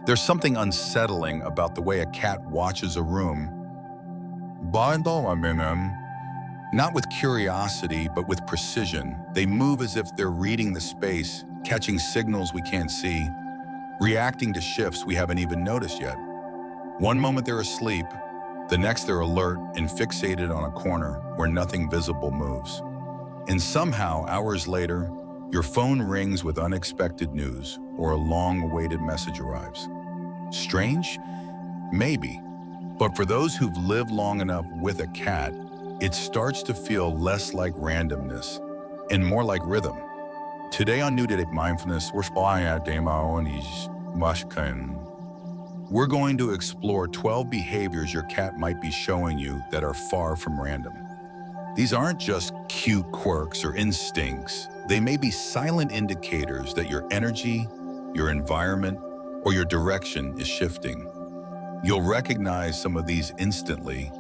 There's something unsettling about the way a cat watches a room. Not with curiosity, but with precision. They move as if they're reading the space, catching signals we can't see, reacting to shifts we haven't even noticed yet. One moment they're asleep, the next they're alert and fixated on a corner where nothing visible moves. And somehow, hours later, your phone rings with unexpected news or a long-awaited message arrives. Strange? Maybe. But for those who've lived long enough with a cat, it starts to feel less like randomness and more like rhythm. Today on New Day Mindfulness, we're going to explore 12 behaviors your cat might be showing you that are far from random. These aren't just cute quirks or instincts. They may be silent indicators that your energy, your environment, or your direction is shifting. You'll recognize some of these instantly.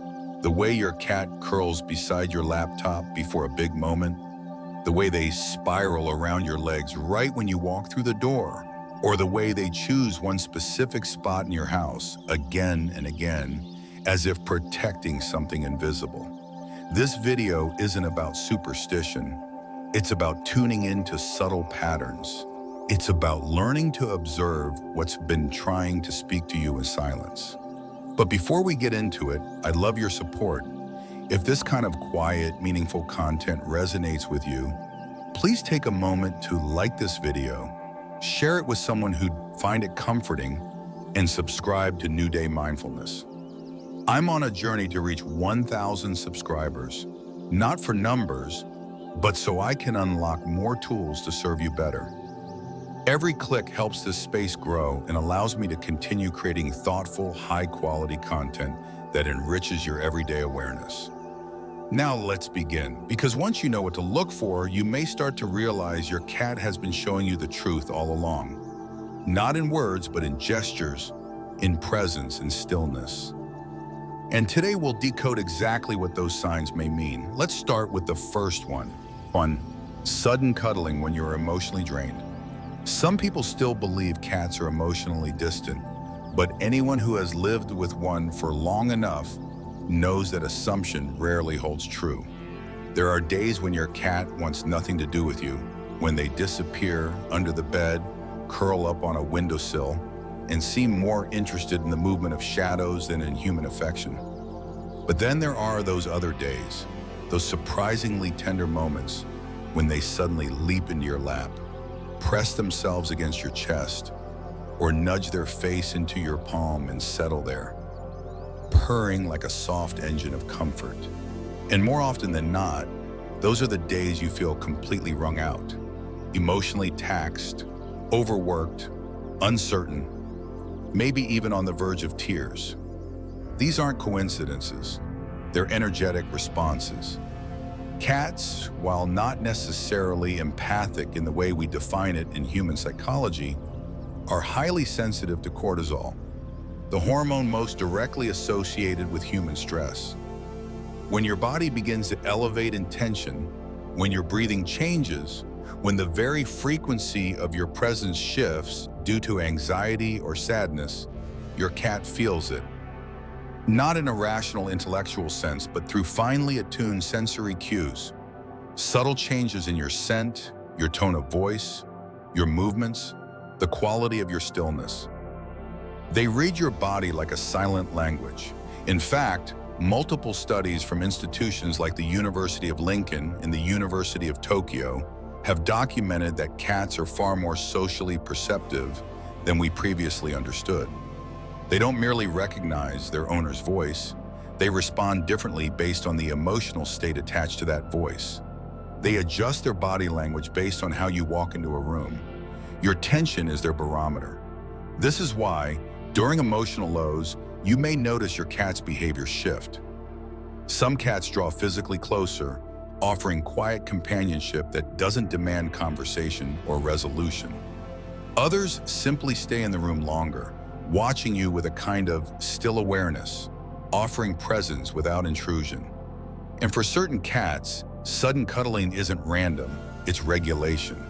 The way your cat curls beside your laptop before a big moment, the way they spiral around your legs right when you walk through the door, or the way they choose one specific spot in your house again and again, as if protecting something invisible. This video isn't about superstition. It's about tuning into subtle patterns. It's about learning to observe what's been trying to speak to you in silence. But before we get into it, I'd love your support. If this kind of quiet, meaningful content resonates with you, please take a moment to like this video, share it with someone who'd find it comforting, and subscribe to New Day Mindfulness. I'm on a journey to reach 1,000 subscribers, not for numbers, but so I can unlock more tools to serve you better. Every click helps this space grow and allows me to continue creating thoughtful, high-quality content that enriches your everyday awareness. Now let's begin, because once you know what to look for, you may start to realize your cat has been showing you the truth all along. Not in words, but in gestures, in presence, in stillness. And today we'll decode exactly what those signs may mean. Let's start with the first one. Sudden cuddling when you're emotionally drained. Some people still believe cats are emotionally distant, but anyone who has lived with one for long enough knows that assumption rarely holds true. There are days when your cat wants nothing to do with you, when they disappear under the bed, curl up on a windowsill, and seem more interested in the movement of shadows than in human affection. But then there are those other days, those surprisingly tender moments when they suddenly leap into your lap, press themselves against your chest, or nudge their face into your palm and settle there, purring like a soft engine of comfort. And more often than not, those are the days you feel completely wrung out, emotionally taxed, overworked, uncertain, maybe even on the verge of tears. These aren't coincidences. They're energetic responses. Cats, while not necessarily empathic in the way we define it in human psychology, are highly sensitive to cortisol, the hormone most directly associated with human stress. When your body begins to elevate in tension, when your breathing changes, when the very frequency of your presence shifts due to anxiety or sadness, your cat feels it. Not in a rational intellectual sense, but through finely attuned sensory cues. Subtle changes in your scent, your tone of voice, your movements, the quality of your stillness. They read your body like a silent language. In fact, multiple studies from institutions like the University of Lincoln and the University of Tokyo have documented that cats are far more socially perceptive than we previously understood. They don't merely recognize their owner's voice, they respond differently based on the emotional state attached to that voice. They adjust their body language based on how you walk into a room. Your tension is their barometer. This is why, during emotional lows, you may notice your cat's behavior shift. Some cats draw physically closer, offering quiet companionship that doesn't demand conversation or resolution. Others simply stay in the room longer, watching you with a kind of still awareness, offering presence without intrusion. And for certain cats, sudden cuddling isn't random, it's regulation.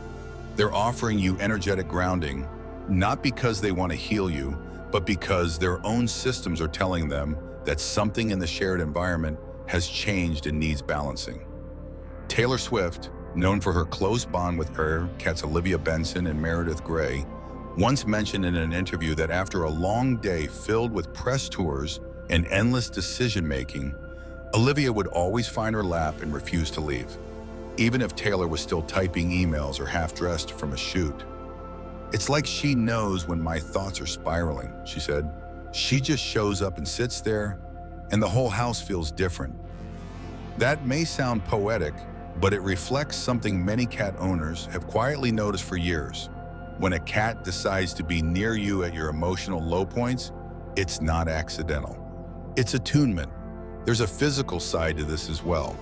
They're offering you energetic grounding, not because they want to heal you, but because their own systems are telling them that something in the shared environment has changed and needs balancing. Taylor Swift, known for her close bond with her cats Olivia Benson and Meredith Grey, once mentioned in an interview that after a long day filled with press tours and endless decision-making, Olivia would always find her lap and refuse to leave, even if Taylor was still typing emails or half-dressed from a shoot. "It's like she knows when my thoughts are spiraling," she said. "She just shows up and sits there, and the whole house feels different." That may sound poetic, but it reflects something many cat owners have quietly noticed for years. When a cat decides to be near you at your emotional low points, it's not accidental. It's attunement. There's a physical side to this as well.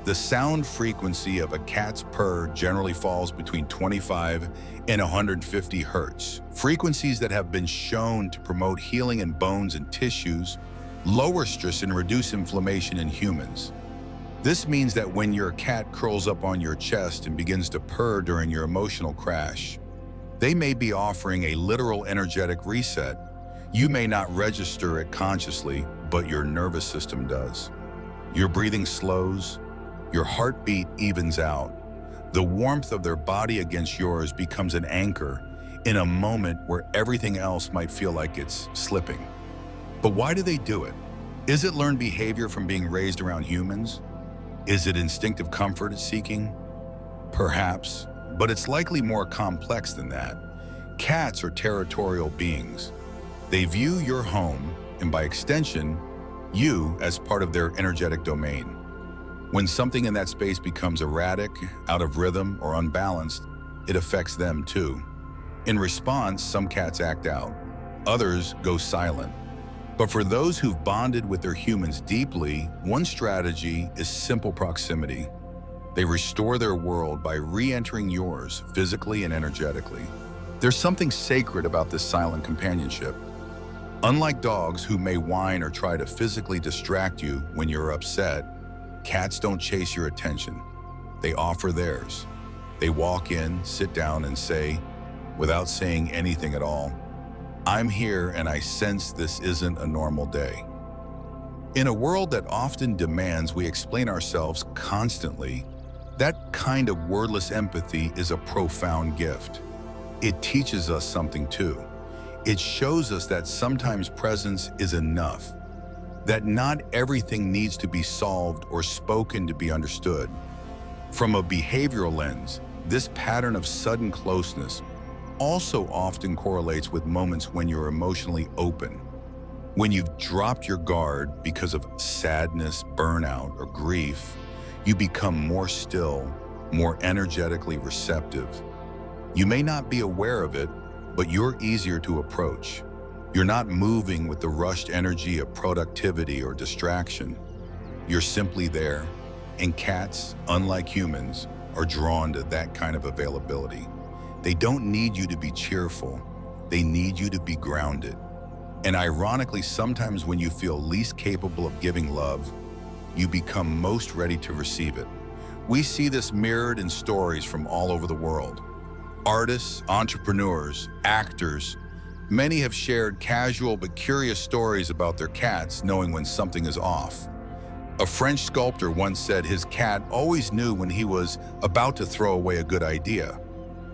The sound frequency of a cat's purr generally falls between 25 and 150 hertz, frequencies that have been shown to promote healing in bones and tissues, lower stress and reduce inflammation in humans. This means that when your cat curls up on your chest and begins to purr during your emotional crash, they may be offering a literal energetic reset. You may not register it consciously, but your nervous system does. Your breathing slows, your heartbeat evens out. The warmth of their body against yours becomes an anchor in a moment where everything else might feel like it's slipping. But why do they do it? Is it learned behavior from being raised around humans? Is it instinctive comfort it's seeking? Perhaps, but it's likely more complex than that. Cats are territorial beings. They view your home, and by extension, you as part of their energetic domain. When something in that space becomes erratic, out of rhythm, or unbalanced, it affects them too. In response, some cats act out. Others go silent. But for those who've bonded with their humans deeply, one strategy is simple proximity. They restore their world by re-entering yours physically and energetically. There's something sacred about this silent companionship. Unlike dogs who may whine or try to physically distract you when you're upset, cats don't chase your attention. They offer theirs. They walk in, sit down, and say, without saying anything at all, "I'm here and I sense this isn't a normal day." In a world that often demands we explain ourselves constantly, that kind of wordless empathy is a profound gift. It teaches us something too. It shows us that sometimes presence is enough, that not everything needs to be solved or spoken to be understood. From a behavioral lens, this pattern of sudden closeness also often correlates with moments when you're emotionally open. When you've dropped your guard because of sadness, burnout, or grief, you become more still, more energetically receptive. You may not be aware of it, but you're easier to approach. You're not moving with the rushed energy of productivity or distraction. You're simply there, and cats, unlike humans, are drawn to that kind of availability. They don't need you to be cheerful. They need you to be grounded. And ironically, sometimes when you feel least capable of giving love, you become most ready to receive it. We see this mirrored in stories from all over the world. Artists, entrepreneurs, actors, many have shared casual but curious stories about their cats knowing when something is off. A French sculptor once said his cat always knew when he was about to throw away a good idea,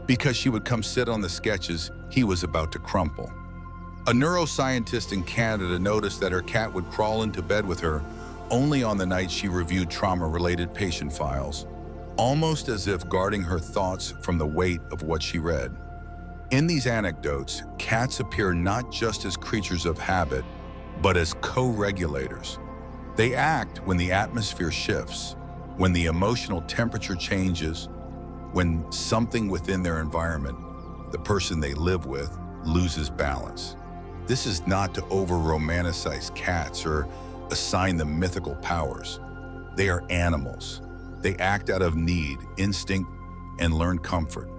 because she would come sit on the sketches he was about to crumple. A neuroscientist in Canada noticed that her cat would crawl into bed with her only on the night she reviewed trauma-related patient files, almost as if guarding her thoughts from the weight of what she read. In these anecdotes, cats appear not just as creatures of habit, but as co-regulators. They act when the atmosphere shifts, when the emotional temperature changes, when something within their environment, the person they live with, loses balance. This is not to over-romanticize cats or assign them mythical powers. They are animals. They act out of need, instinct, and learned comfort.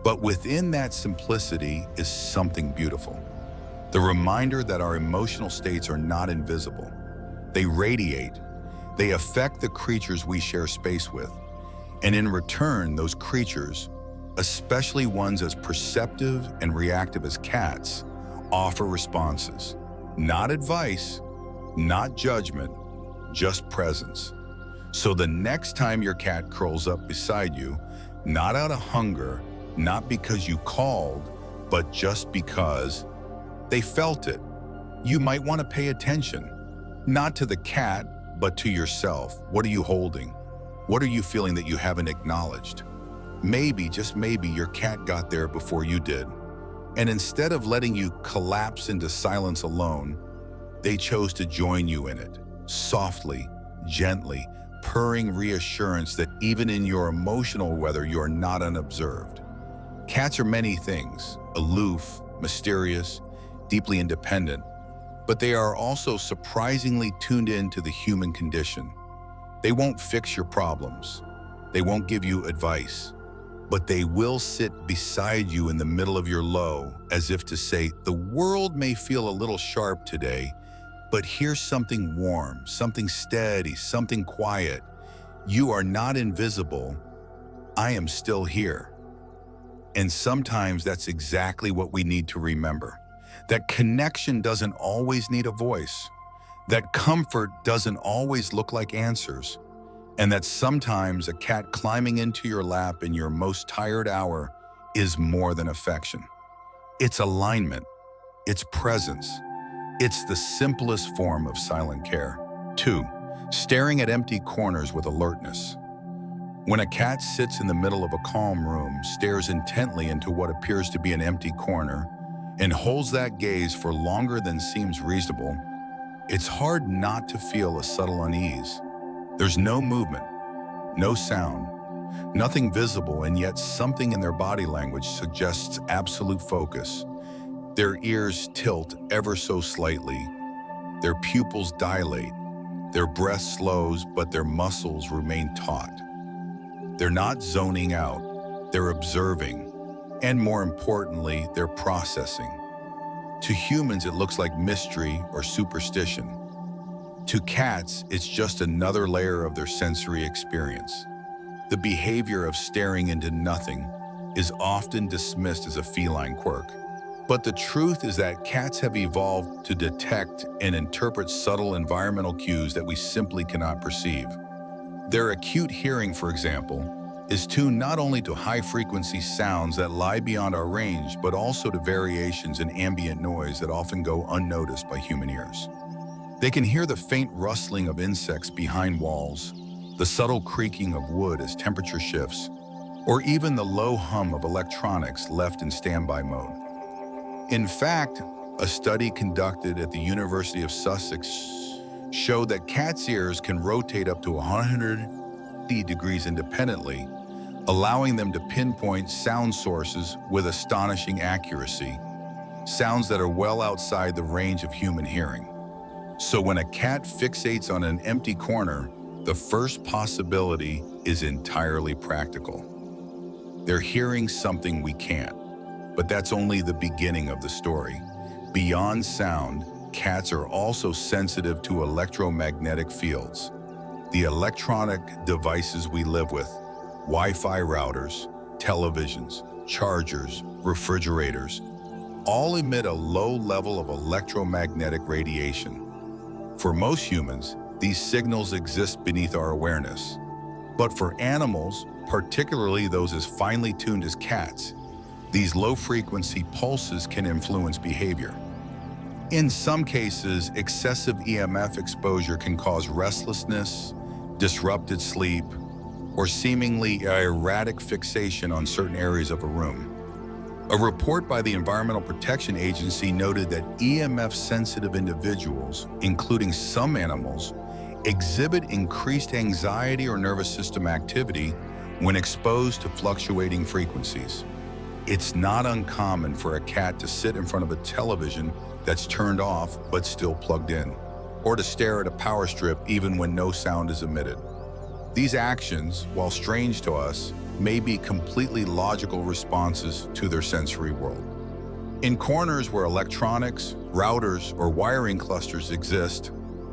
But within that simplicity is something beautiful. The reminder that our emotional states are not invisible. They radiate. They affect the creatures we share space with. And in return, those creatures, especially ones as perceptive and reactive as cats, offer responses. Not advice, not judgment, just presence. So the next time your cat curls up beside you, not out of hunger, not because you called, but just because they felt it, you might want to pay attention. Not to the cat, but to yourself. What are you holding? What are you feeling that you haven't acknowledged? Maybe, just maybe, your cat got there before you did. And instead of letting you collapse into silence alone, they chose to join you in it, softly, gently, purring reassurance that even in your emotional weather, you're not unobserved. Cats are many things: aloof, mysterious, deeply independent, but they are also surprisingly tuned in to the human condition. They won't fix your problems. They won't give you advice, but they will sit beside you in the middle of your low, as if to say, the world may feel a little sharp today, but here's something warm, something steady, something quiet. You are not invisible. I am still here. And sometimes that's exactly what we need to remember. That connection doesn't always need a voice. That comfort doesn't always look like answers. And that sometimes a cat climbing into your lap in your most tired hour is more than affection. It's alignment. It's presence. It's the simplest form of silent care. 2. Staring at empty corners with alertness. When a cat sits in the middle of a calm room, stares intently into what appears to be an empty corner, and holds that gaze for longer than seems reasonable, it's hard not to feel a subtle unease. There's no movement, no sound, nothing visible, and yet something in their body language suggests absolute focus. Their ears tilt ever so slightly, their pupils dilate, their breath slows, but their muscles remain taut. They're not zoning out, they're observing, and more importantly, they're processing. To humans, it looks like mystery or superstition. To cats, it's just another layer of their sensory experience. The behavior of staring into nothing is often dismissed as a feline quirk. But the truth is that cats have evolved to detect and interpret subtle environmental cues that we simply cannot perceive. Their acute hearing, for example, is tuned not only to high-frequency sounds that lie beyond our range, but also to variations in ambient noise that often go unnoticed by human ears. They can hear the faint rustling of insects behind walls, the subtle creaking of wood as temperature shifts, or even the low hum of electronics left in standby mode. In fact, a study conducted at the University of Sussex showed that cats' ears can rotate up to 180 degrees independently, allowing them to pinpoint sound sources with astonishing accuracy, sounds that are well outside the range of human hearing. So when a cat fixates on an empty corner, the first possibility is entirely practical. They're hearing something we can't. But that's only the beginning of the story. Beyond sound, cats are also sensitive to electromagnetic fields. The electronic devices we live with, Wi-Fi routers, televisions, chargers, refrigerators, all emit a low level of electromagnetic radiation. For most humans, these signals exist beneath our awareness. But for animals, particularly those as finely tuned as cats, these low-frequency pulses can influence behavior. In some cases, excessive EMF exposure can cause restlessness, disrupted sleep, or seemingly erratic fixation on certain areas of a room. A report by the Environmental Protection Agency noted that EMF-sensitive individuals, including some animals, exhibit increased anxiety or nervous system activity when exposed to fluctuating frequencies. It's not uncommon for a cat to sit in front of a television that's turned off but still plugged in, or to stare at a power strip even when no sound is emitted. These actions, while strange to us, may be completely logical responses to their sensory world. In corners where electronics, routers, or wiring clusters exist,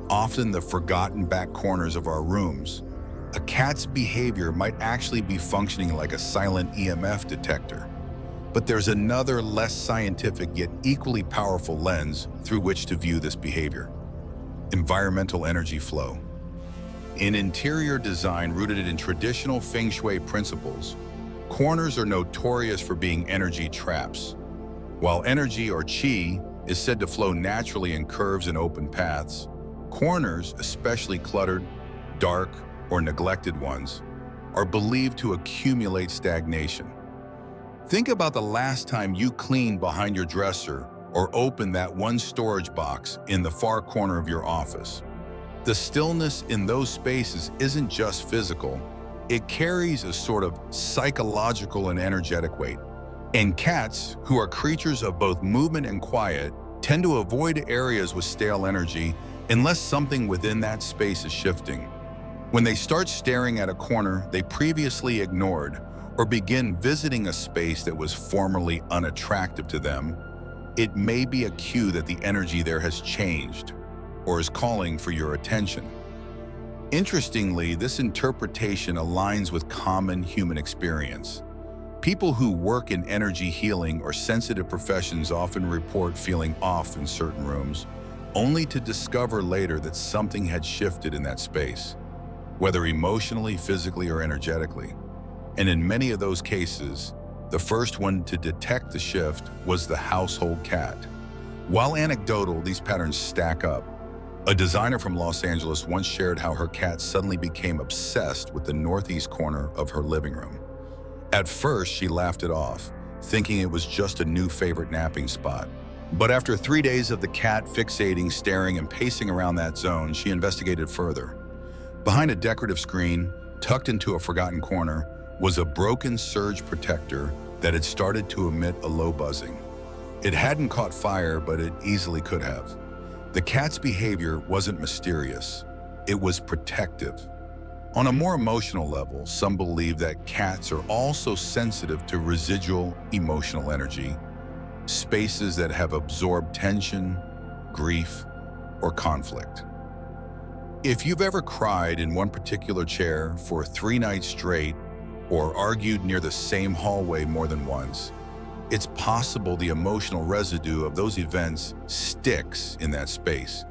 often the forgotten back corners of our rooms, A cat's behavior might actually be functioning like a silent EMF detector. But there's another, less scientific yet equally powerful lens through which to view this behavior: environmental energy flow. In interior design rooted in traditional Feng Shui principles, corners are notorious for being energy traps. While energy, or qi, is said to flow naturally in curves and open paths, corners, especially cluttered, dark, or neglected ones, are believed to accumulate stagnation. Think about the last time you cleaned behind your dresser or opened that one storage box in the far corner of your office. The stillness in those spaces isn't just physical, it carries a sort of psychological and energetic weight. And cats, who are creatures of both movement and quiet, tend to avoid areas with stale energy unless something within that space is shifting. When they start staring at a corner they previously ignored, or begin visiting a space that was formerly unattractive to them, it may be a cue that the energy there has changed or is calling for your attention. Interestingly, this interpretation aligns with common human experience. People who work in energy healing or sensitive professions often report feeling off in certain rooms, only to discover later that something had shifted in that space, whether emotionally, physically, or energetically. And in many of those cases, the first one to detect the shift was the household cat. While anecdotal, these patterns stack up. A designer from Los Angeles once shared how her cat suddenly became obsessed with the northeast corner of her living room. At first, she laughed it off, thinking it was just a new favorite napping spot. But after 3 days of the cat fixating, staring, and pacing around that zone, she investigated further. Behind a decorative screen, tucked into a forgotten corner, was a broken surge protector that had started to emit a low buzzing. It hadn't caught fire, but it easily could have. The cat's behavior wasn't mysterious, it was protective. On a more emotional level, some believe that cats are also sensitive to residual emotional energy, spaces that have absorbed tension, grief, or conflict. If you've ever cried in one particular chair for 3 nights straight, or argued near the same hallway more than once, it's possible the emotional residue of those events sticks in that space.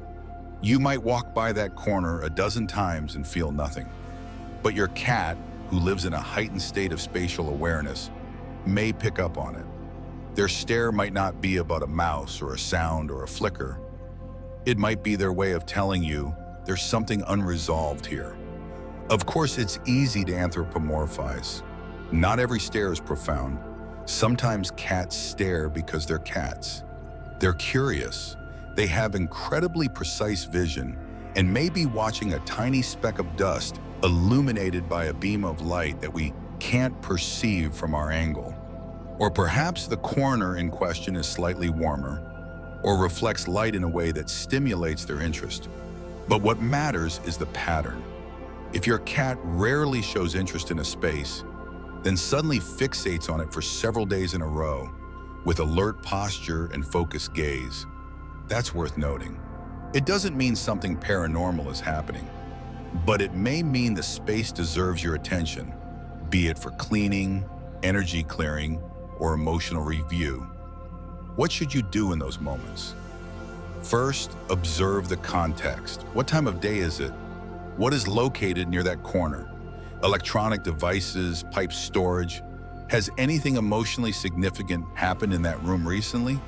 You might walk by that corner a dozen times and feel nothing. But your cat, who lives in a heightened state of spatial awareness, may pick up on it. Their stare might not be about a mouse or a sound or a flicker. It might be their way of telling you there's something unresolved here. Of course, it's easy to anthropomorphize. Not every stare is profound. Sometimes cats stare because they're cats. They're curious. They have incredibly precise vision and may be watching a tiny speck of dust illuminated by a beam of light that we can't perceive from our angle. Or perhaps the corner in question is slightly warmer or reflects light in a way that stimulates their interest. But what matters is the pattern. If your cat rarely shows interest in a space, then suddenly fixates on it for several days in a row with alert posture and focused gaze, that's worth noting. It doesn't mean something paranormal is happening, but it may mean the space deserves your attention, be it for cleaning, energy clearing, or emotional review. What should you do in those moments? First, observe the context. What time of day is it? What is located near that corner? Electronic devices, pipe storage. Has anything emotionally significant happened in that room recently?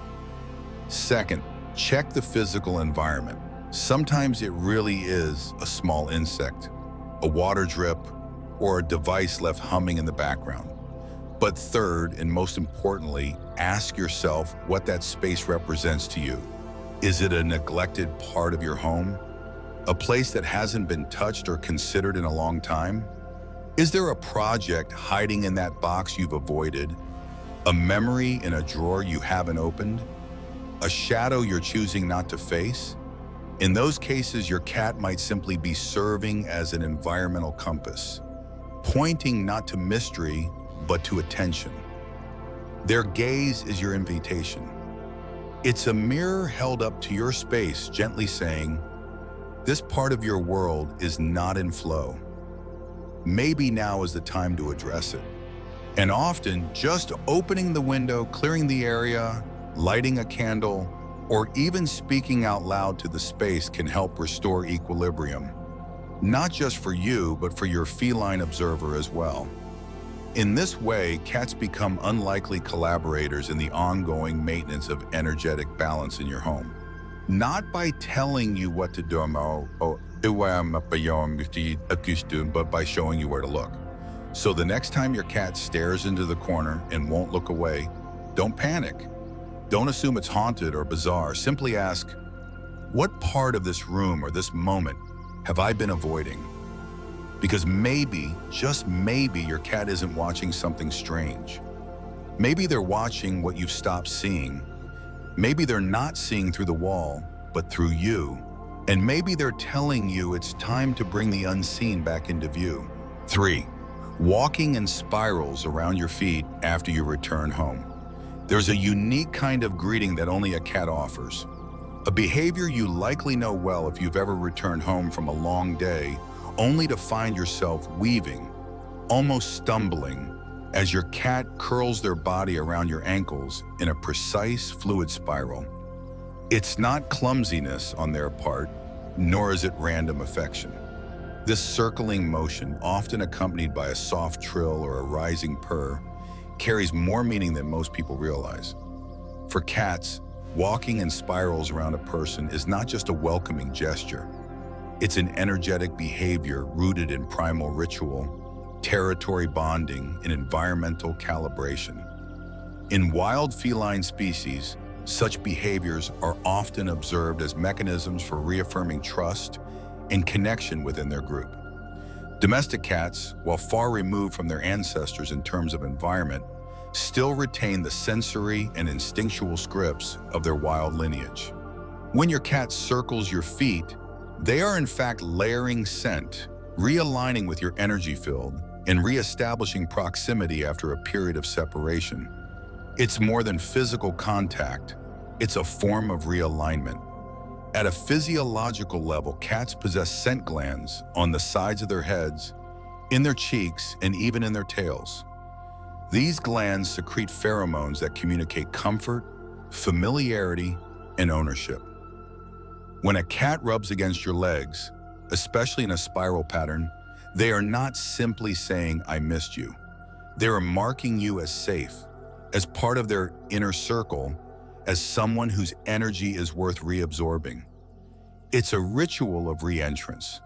Second, check the physical environment. Sometimes it really is a small insect, a water drip, or a device left humming in the background. But third, and most importantly, ask yourself what that space represents to you. Is it a neglected part of your home? A place that hasn't been touched or considered in a long time? Is there a project hiding in that box you've avoided? A memory in a drawer you haven't opened? A shadow you're choosing not to face? In those cases, your cat might simply be serving as an environmental compass, pointing not to mystery, but to attention. Their gaze is your invitation. It's a mirror held up to your space, gently saying, "This part of your world is not in flow." maybe now is the time to address it. And often, just opening the window, clearing the area, lighting a candle, or even speaking out loud to the space can help restore equilibrium, not just for you, but for your feline observer as well. In this way, cats become unlikely collaborators in the ongoing maintenance of energetic balance in your home. Not by telling you what to do, but by showing you where to look. So the next time your cat stares into the corner and won't look away, don't panic. Don't assume it's haunted or bizarre. Simply ask, what part of this room or this moment have I been avoiding? Because maybe, just maybe, your cat isn't watching something strange. Maybe they're watching what you've stopped seeing. Maybe they're not seeing through the wall, but through you. And maybe they're telling you it's time to bring the unseen back into view. 3. Walking in spirals around your feet after you return home. There's a unique kind of greeting that only a cat offers. A behavior you likely know well if you've ever returned home from a long day, only to find yourself weaving, almost stumbling, as your cat curls their body around your ankles in a precise, fluid spiral. It's not clumsiness on their part, nor is it random affection. This circling motion, often accompanied by a soft trill or a rising purr, carries more meaning than most people realize. For cats, walking in spirals around a person is not just a welcoming gesture. It's an energetic behavior rooted in primal ritual, territory bonding, and environmental calibration. In wild feline species, such behaviors are often observed as mechanisms for reaffirming trust and connection within their group. Domestic cats, while far removed from their ancestors in terms of environment, still retain the sensory and instinctual scripts of their wild lineage. When your cat circles your feet, they are in fact layering scent, realigning with your energy field, and reestablishing proximity after a period of separation. It's more than physical contact, it's a form of realignment. At a physiological level, cats possess scent glands on the sides of their heads, in their cheeks, and even in their tails. These glands secrete pheromones that communicate comfort, familiarity, and ownership. When a cat rubs against your legs, especially in a spiral pattern, they are not simply saying, "I missed you." They are marking you as safe, as part of their inner circle, as someone whose energy is worth reabsorbing. It's a ritual of re-entrance.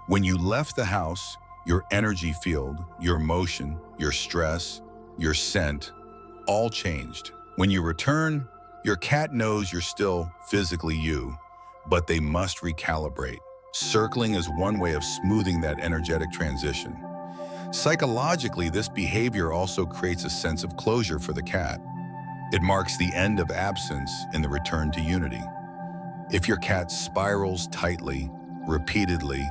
When you left the house, your energy field, your emotion, your stress, your scent, all changed. When you return, your cat knows you're still physically you, but they must recalibrate. Circling is one way of smoothing that energetic transition. Psychologically, this behavior also creates a sense of closure for the cat. It marks the end of absence and the return to unity. If your cat spirals tightly, repeatedly,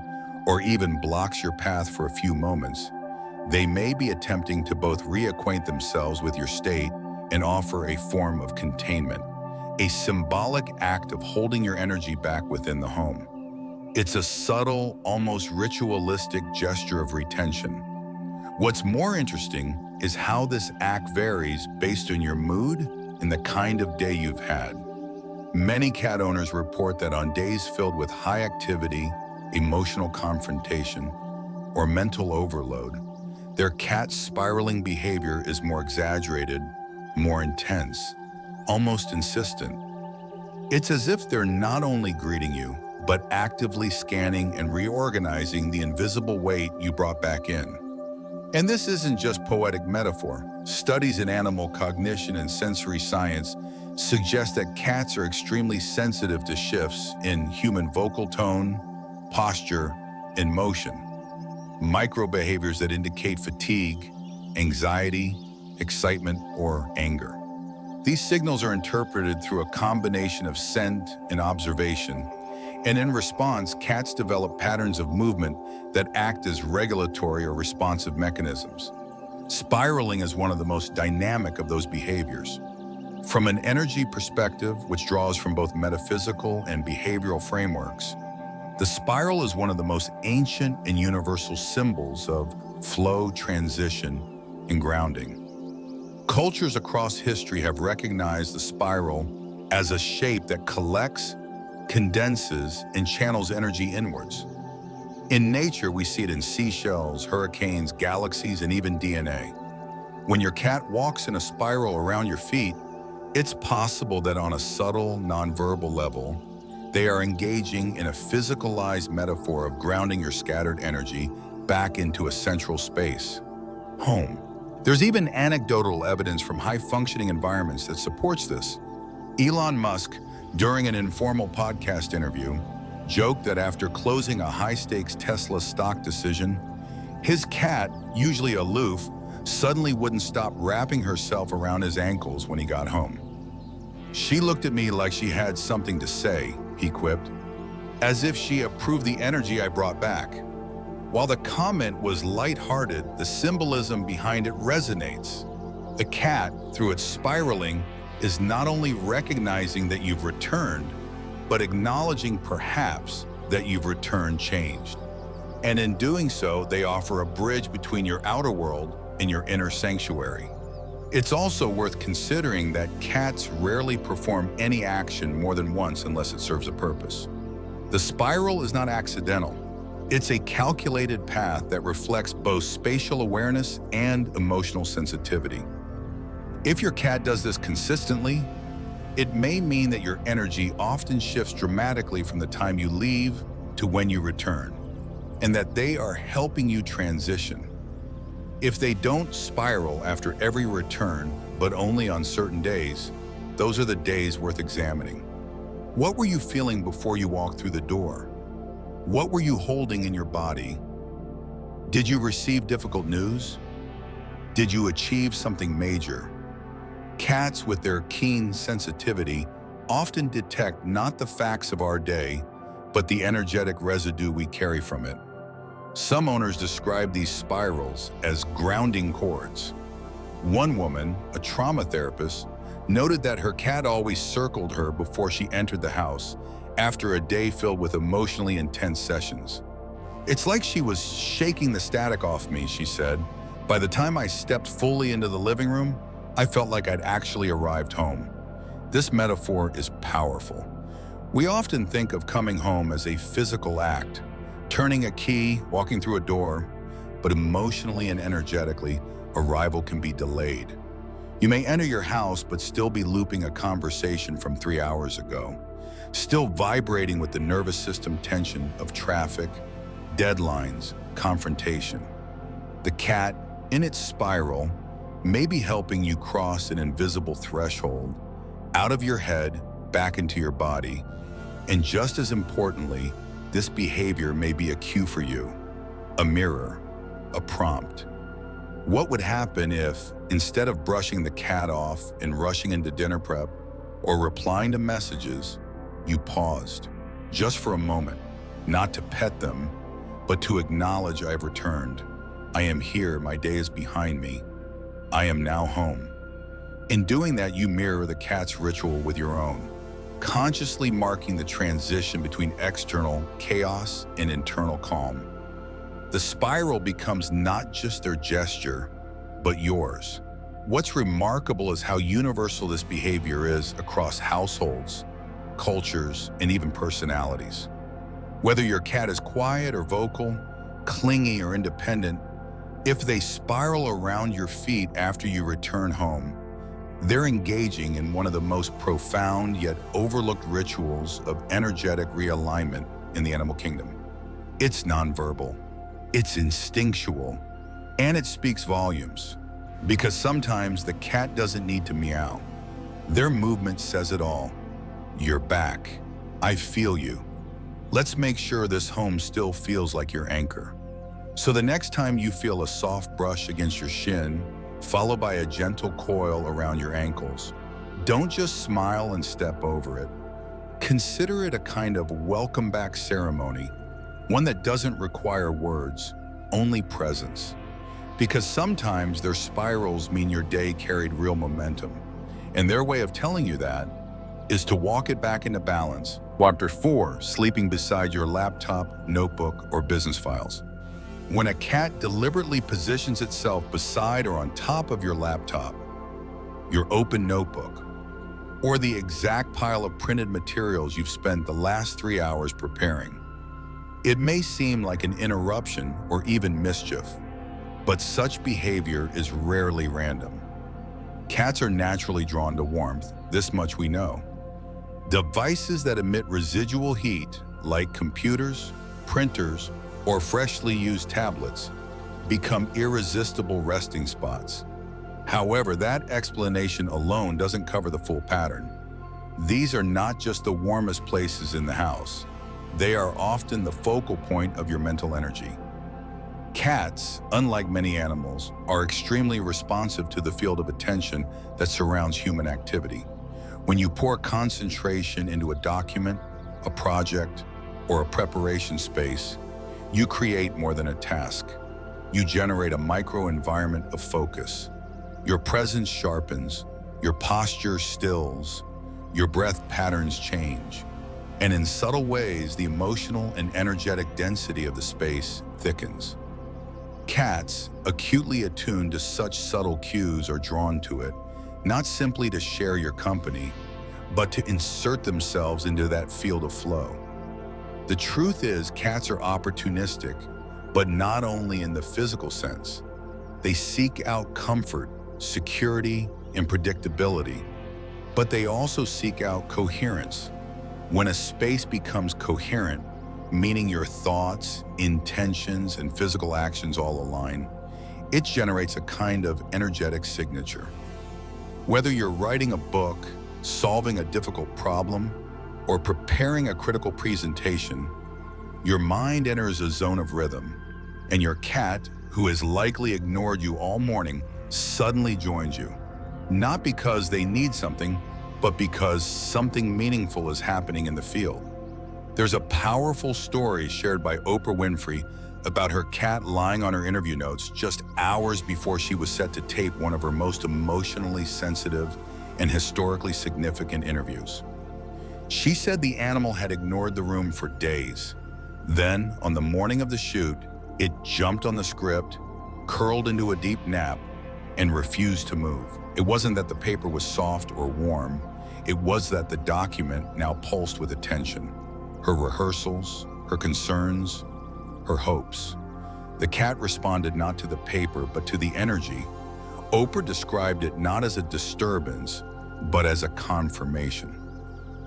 or even blocks your path for a few moments, they may be attempting to both reacquaint themselves with your state and offer a form of containment, a symbolic act of holding your energy back within the home. It's a subtle, almost ritualistic gesture of retention. What's more interesting is how this act varies based on your mood and the kind of day you've had. Many cat owners report that on days filled with high activity, emotional confrontation, or mental overload, their cat's spiraling behavior is more exaggerated, more intense, almost insistent. It's as if they're not only greeting you, but actively scanning and reorganizing the invisible weight you brought back in. And this isn't just poetic metaphor. Studies in animal cognition and sensory science suggest that cats are extremely sensitive to shifts in human vocal tone, posture, and motion. Micro behaviors that indicate fatigue, anxiety, excitement, or anger. These signals are interpreted through a combination of scent and observation, and in response, cats develop patterns of movement that act as regulatory or responsive mechanisms. Spiraling is one of the most dynamic of those behaviors. From an energy perspective, which draws from both metaphysical and behavioral frameworks, the spiral is one of the most ancient and universal symbols of flow, transition, and grounding. Cultures across history have recognized the spiral as a shape that collects, condenses, and channels energy inwards. In nature, we see it in seashells, hurricanes, galaxies, and even DNA. When your cat walks in a spiral around your feet, it's possible that on a subtle, nonverbal level, they are engaging in a physicalized metaphor of grounding your scattered energy back into a central space, home. There's even anecdotal evidence from high-functioning environments that supports this. Elon Musk, during an informal podcast interview, joked that after closing a high-stakes Tesla stock decision, his cat, usually aloof, suddenly wouldn't stop wrapping herself around his ankles when he got home. "She looked at me like she had something to say," he quipped, "as if she approved the energy I brought back." While the comment was lighthearted, the symbolism behind it resonates. The cat, through its spiraling, is not only recognizing that you've returned, but acknowledging perhaps that you've returned changed. And in doing so, they offer a bridge between your outer world and your inner sanctuary. It's also worth considering that cats rarely perform any action more than once unless it serves a purpose. The spiral is not accidental. It's a calculated path that reflects both spatial awareness and emotional sensitivity. If your cat does this consistently, it may mean that your energy often shifts dramatically from the time you leave to when you return, and that they are helping you transition. If they don't spiral after every return, but only on certain days, those are the days worth examining. What were you feeling before you walked through the door? What were you holding in your body? Did you receive difficult news? Did you achieve something major? Cats, with their keen sensitivity, often detect not the facts of our day, but the energetic residue we carry from it. Some owners describe these spirals as grounding cords. One woman, a trauma therapist, noted that her cat always circled her before she entered the house after a day filled with emotionally intense sessions. "It's like she was shaking the static off me," she said. "By the time I stepped fully into the living room, I felt like I'd actually arrived home." This metaphor is powerful. We often think of coming home as a physical act, turning a key, walking through a door, but emotionally and energetically, arrival can be delayed. You may enter your house but still be looping a conversation from 3 hours ago, still vibrating with the nervous system tension of traffic, deadlines, confrontation. The cat, in its spiral, may be helping you cross an invisible threshold, out of your head, back into your body. And just as importantly, this behavior may be a cue for you, a mirror, a prompt. What would happen if, instead of brushing the cat off and rushing into dinner prep or replying to messages, you paused, just for a moment, not to pet them, but to acknowledge I've returned. I am here, my day is behind me. I am now home. In doing that, you mirror the cat's ritual with your own, consciously marking the transition between external chaos and internal calm. The spiral becomes not just their gesture, but yours. What's remarkable is how universal this behavior is across households, cultures, and even personalities. Whether your cat is quiet or vocal, clingy or independent, if they spiral around your feet after you return home, they're engaging in one of the most profound yet overlooked rituals of energetic realignment in the animal kingdom. It's nonverbal, it's instinctual, and it speaks volumes. Because sometimes the cat doesn't need to meow. Their movement says it all. You're back. I feel you. Let's make sure this home still feels like your anchor. So the next time you feel a soft brush against your shin, followed by a gentle coil around your ankles, don't just smile and step over it. Consider it a kind of welcome back ceremony, one that doesn't require words, only presence. Because sometimes their spirals mean your day carried real momentum, and their way of telling you that is to walk it back into balance, after 4 sleeping beside your laptop, notebook, or business files. When a cat deliberately positions itself beside or on top of your laptop, your open notebook, or the exact pile of printed materials you've spent the last 3 hours preparing, it may seem like an interruption or even mischief, but such behavior is rarely random. Cats are naturally drawn to warmth, this much we know. Devices that emit residual heat, like computers, printers, or freshly used tablets, become irresistible resting spots. However, that explanation alone doesn't cover the full pattern. These are not just the warmest places in the house. They are often the focal point of your mental energy. Cats, unlike many animals, are extremely responsive to the field of attention that surrounds human activity. When you pour concentration into a document, a project, or a preparation space, you create more than a task. You generate a micro-environment of focus. Your presence sharpens, your posture stills, your breath patterns change, and in subtle ways, the emotional and energetic density of the space thickens. Cats, acutely attuned to such subtle cues, are drawn to it, not simply to share your company, but to insert themselves into that field of flow. The truth is, cats are opportunistic, but not only in the physical sense. They seek out comfort, security, and predictability, but they also seek out coherence. When a space becomes coherent, meaning your thoughts, intentions, and physical actions all align, it generates a kind of energetic signature. Whether you're writing a book, solving a difficult problem, or preparing a critical presentation, your mind enters a zone of rhythm, and your cat, who has likely ignored you all morning, suddenly joins you. Not because they need something, but because something meaningful is happening in the field. There's a powerful story shared by Oprah Winfrey about her cat lying on her interview notes just hours before she was set to tape one of her most emotionally sensitive and historically significant interviews. She said the animal had ignored the room for days. Then, on the morning of the shoot, it jumped on the script, curled into a deep nap, and refused to move. It wasn't that the paper was soft or warm. It was that the document now pulsed with attention. Her rehearsals, her concerns, her hopes. The cat responded not to the paper, but to the energy. Oprah described it not as a disturbance, but as a confirmation.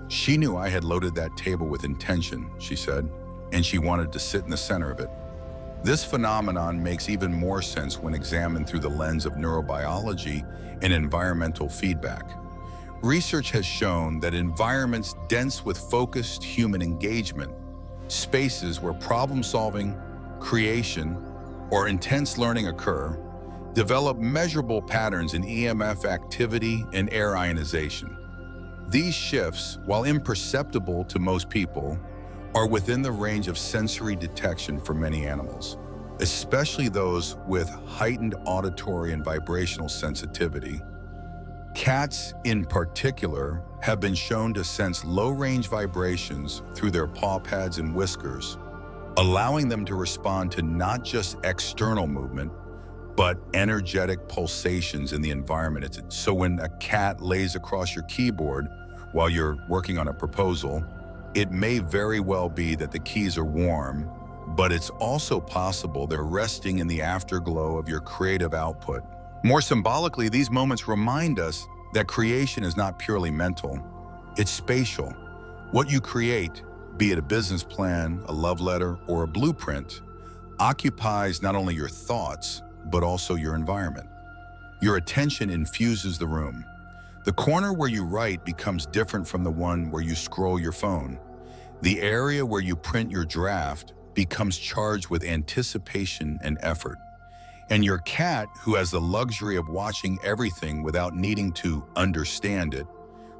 She knew I had loaded that table with intention, she said, and she wanted to sit in the center of it. This phenomenon makes even more sense when examined through the lens of neurobiology and environmental feedback. Research has shown that environments dense with focused human engagement, spaces where problem-solving, creation, or intense learning occur, develop measurable patterns in EMF activity and air ionization. These shifts, while imperceptible to most people, are within the range of sensory detection for many animals, especially those with heightened auditory and vibrational sensitivity. Cats, in particular, have been shown to sense low-range vibrations through their paw pads and whiskers, allowing them to respond to not just external movement, but energetic pulsations in the environment. So when a cat lays across your keyboard while you're working on a proposal, it may very well be that the keys are warm, but it's also possible they're resting in the afterglow of your creative output. More symbolically, these moments remind us that creation is not purely mental, it's spatial. What you create, be it a business plan, a love letter, or a blueprint, occupies not only your thoughts, but also your environment. Your attention infuses the room. The corner where you write becomes different from the one where you scroll your phone. The area where you print your draft becomes charged with anticipation and effort. And your cat, who has the luxury of watching everything without needing to understand it,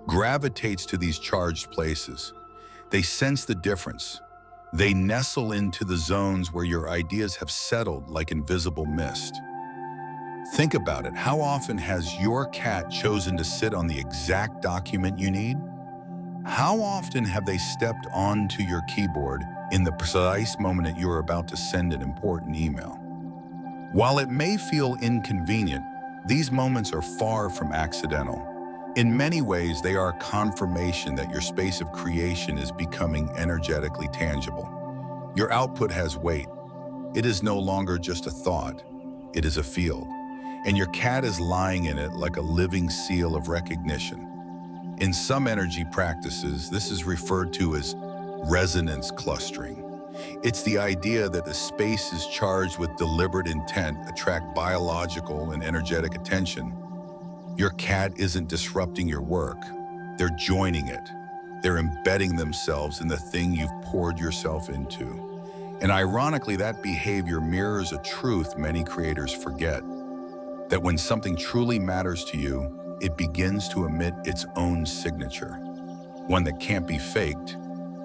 gravitates to these charged places. They sense the difference. They nestle into the zones where your ideas have settled like invisible mist. Think about it. How often has your cat chosen to sit on the exact document you need? How often have they stepped onto your keyboard in the precise moment that you're about to send an important email? While it may feel inconvenient, these moments are far from accidental. In many ways, they are confirmation that your space of creation is becoming energetically tangible. Your output has weight. It is no longer just a thought. It is a field. And your cat is lying in it like a living seal of recognition. In some energy practices, this is referred to as resonance clustering. It's the idea that the space is charged with deliberate intent, attract biological and energetic attention. Your cat isn't disrupting your work. They're joining it. They're embedding themselves in the thing you've poured yourself into. And ironically, that behavior mirrors a truth many creators forget, that when something truly matters to you, it begins to emit its own signature, one that can't be faked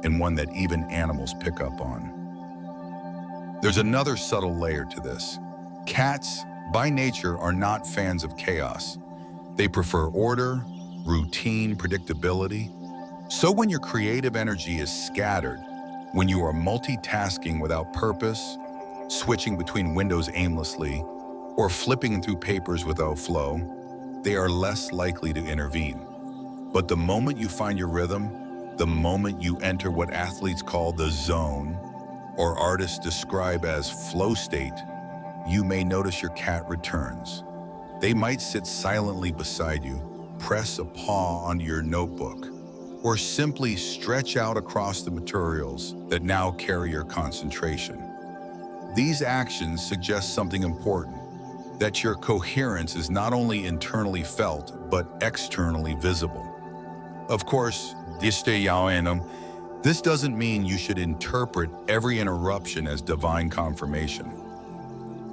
and one that even animals pick up on. There's another subtle layer to this. Cats, by nature, are not fans of chaos. They prefer order, routine, predictability. So when your creative energy is scattered, when you are multitasking without purpose, switching between windows aimlessly, or flipping through papers without flow, they are less likely to intervene. But the moment you find your rhythm, the moment you enter what athletes call the zone, or artists describe as flow state, you may notice your cat returns. They might sit silently beside you, press a paw onto your notebook, or simply stretch out across the materials that now carry your concentration. These actions suggest something important, that your coherence is not only internally felt, but externally visible. Of course, this doesn't mean you should interpret every interruption as divine confirmation.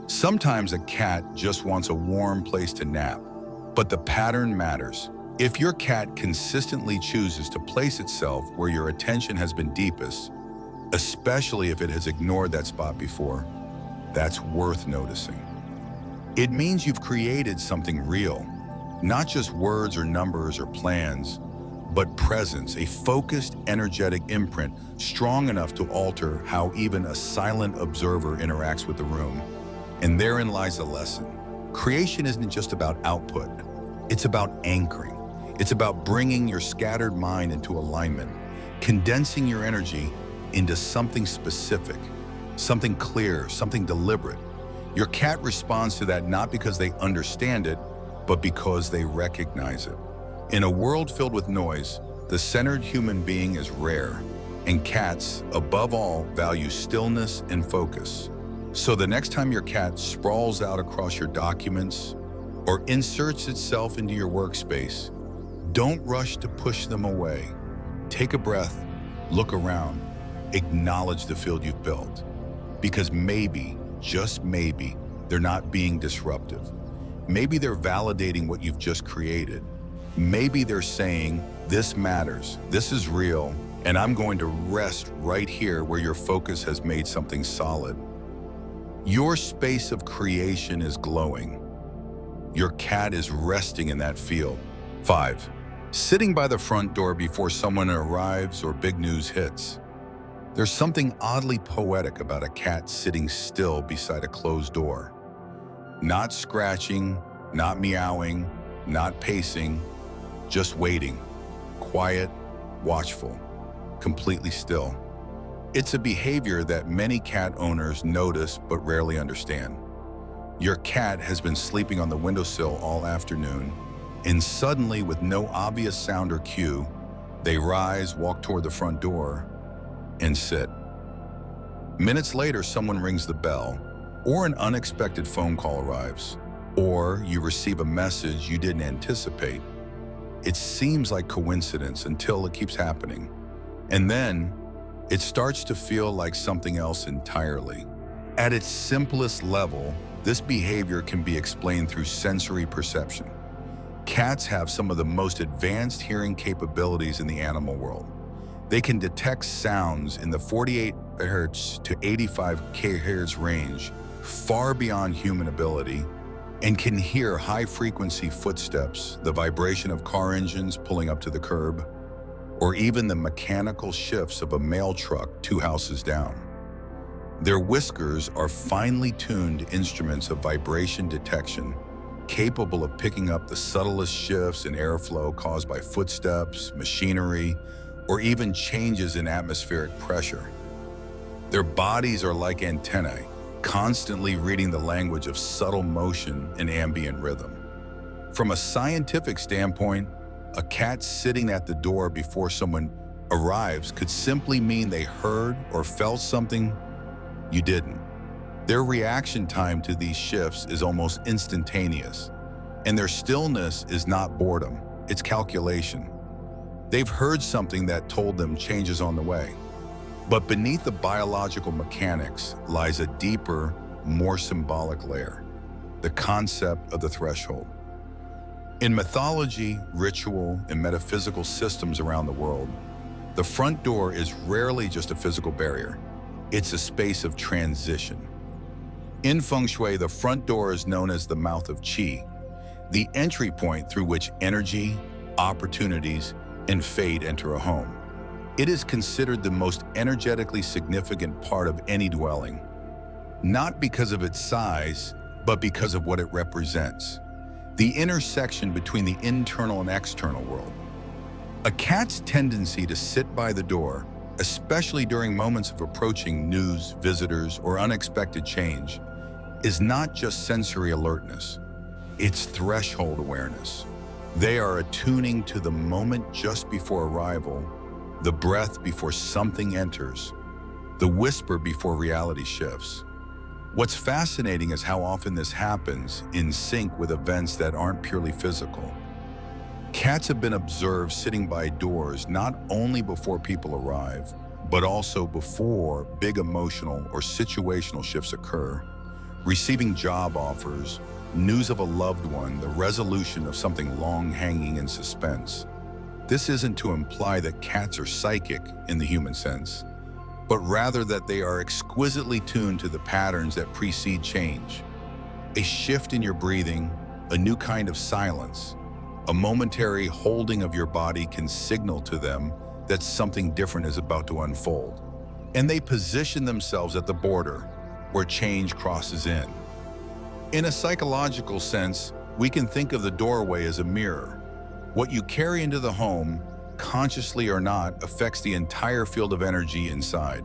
Sometimes a cat just wants a warm place to nap, but the pattern matters. If your cat consistently chooses to place itself where your attention has been deepest, especially if it has ignored that spot before, that's worth noticing. It means you've created something real, not just words or numbers or plans, but presence, a focused, energetic imprint strong enough to alter how even a silent observer interacts with the room. And therein lies the lesson. Creation isn't just about output. It's about anchoring. It's about bringing your scattered mind into alignment, condensing your energy into something specific, something clear, something deliberate. Your cat responds to that not because they understand it, but because they recognize it. In a world filled with noise, the centered human being is rare, and cats, above all, value stillness and focus. So the next time your cat sprawls out across your documents or inserts itself into your workspace, don't rush to push them away. Take a breath, look around, acknowledge the field you've built. Because maybe, just maybe, they're not being disruptive. Maybe they're validating what you've just created. Maybe they're saying, this matters, this is real, and I'm going to rest right here where your focus has made something solid. Your space of creation is glowing. Your cat is resting in that field. 5. Sitting by the front door before someone arrives or big news hits. There's something oddly poetic about a cat sitting still beside a closed door. Not scratching, not meowing, not pacing, just waiting, quiet, watchful, completely still. It's a behavior that many cat owners notice but rarely understand. Your cat has been sleeping on the windowsill all afternoon, and suddenly, with no obvious sound or cue, they rise, walk toward the front door, and sit. Minutes later, someone rings the bell, or an unexpected phone call arrives, or you receive a message you didn't anticipate. It seems like coincidence until it keeps happening. And then, it starts to feel like something else entirely. At its simplest level, this behavior can be explained through sensory perception. Cats have some of the most advanced hearing capabilities in the animal world. They can detect sounds in the 48 Hz to 85 kHz range, far beyond human ability, and can hear high-frequency footsteps, the vibration of car engines pulling up to the curb, or even the mechanical shifts of a mail truck 2 houses down. Their whiskers are finely tuned instruments of vibration detection, capable of picking up the subtlest shifts in airflow caused by footsteps, machinery, or even changes in atmospheric pressure. Their bodies are like antennae, constantly reading the language of subtle motion and ambient rhythm. From a scientific standpoint, a cat sitting at the door before someone arrives could simply mean they heard or felt something you didn't. Their reaction time to these shifts is almost instantaneous, and their stillness is not boredom, it's calculation. They've heard something that told them change is on the way. But beneath the biological mechanics lies a deeper, more symbolic layer, the concept of the threshold. In mythology, ritual, and metaphysical systems around the world, the front door is rarely just a physical barrier. It's a space of transition. In Feng Shui, the front door is known as the mouth of Qi, the entry point through which energy, opportunities, and fate enter a home. It is considered the most energetically significant part of any dwelling, not because of its size, but because of what it represents, the intersection between the internal and external world. A cat's tendency to sit by the door, especially during moments of approaching news, visitors, or unexpected change, is not just sensory alertness, it's threshold awareness. They are attuning to the moment just before arrival, the breath before something enters, the whisper before reality shifts. What's fascinating is how often this happens in sync with events that aren't purely physical. Cats have been observed sitting by doors not only before people arrive, but also before big emotional or situational shifts occur, receiving job offers, news of a loved one, the resolution of something long hanging in suspense. This isn't to imply that cats are psychic in the human sense, but rather that they are exquisitely tuned to the patterns that precede change. A shift in your breathing, a new kind of silence, a momentary holding of your body can signal to them that something different is about to unfold. And they position themselves at the border where change crosses in. In a psychological sense, we can think of the doorway as a mirror. What you carry into the home, consciously or not, affects the entire field of energy inside.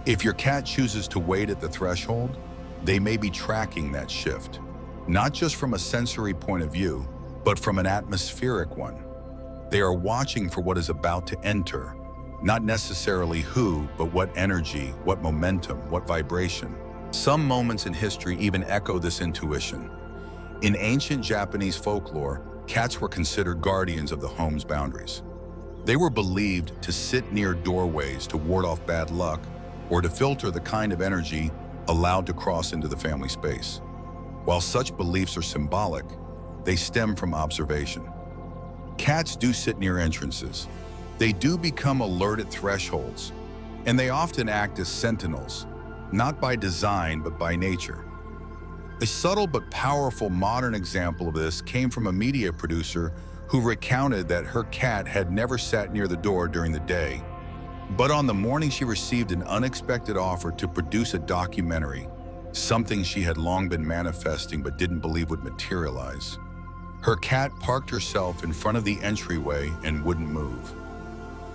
If your cat chooses to wait at the threshold, they may be tracking that shift, not just from a sensory point of view, but from an atmospheric one. They are watching for what is about to enter, not necessarily who, but what energy, what momentum, what vibration. Some moments in history even echo this intuition. In ancient Japanese folklore, cats were considered guardians of the home's boundaries. They were believed to sit near doorways to ward off bad luck or to filter the kind of energy allowed to cross into the family space. While such beliefs are symbolic, they stem from observation. Cats do sit near entrances. They do become alert at thresholds, and they often act as sentinels, not by design, but by nature. A subtle but powerful modern example of this came from a media producer who recounted that her cat had never sat near the door during the day, but on the morning she received an unexpected offer to produce a documentary, something she had long been manifesting but didn't believe would materialize. Her cat parked herself in front of the entryway and wouldn't move.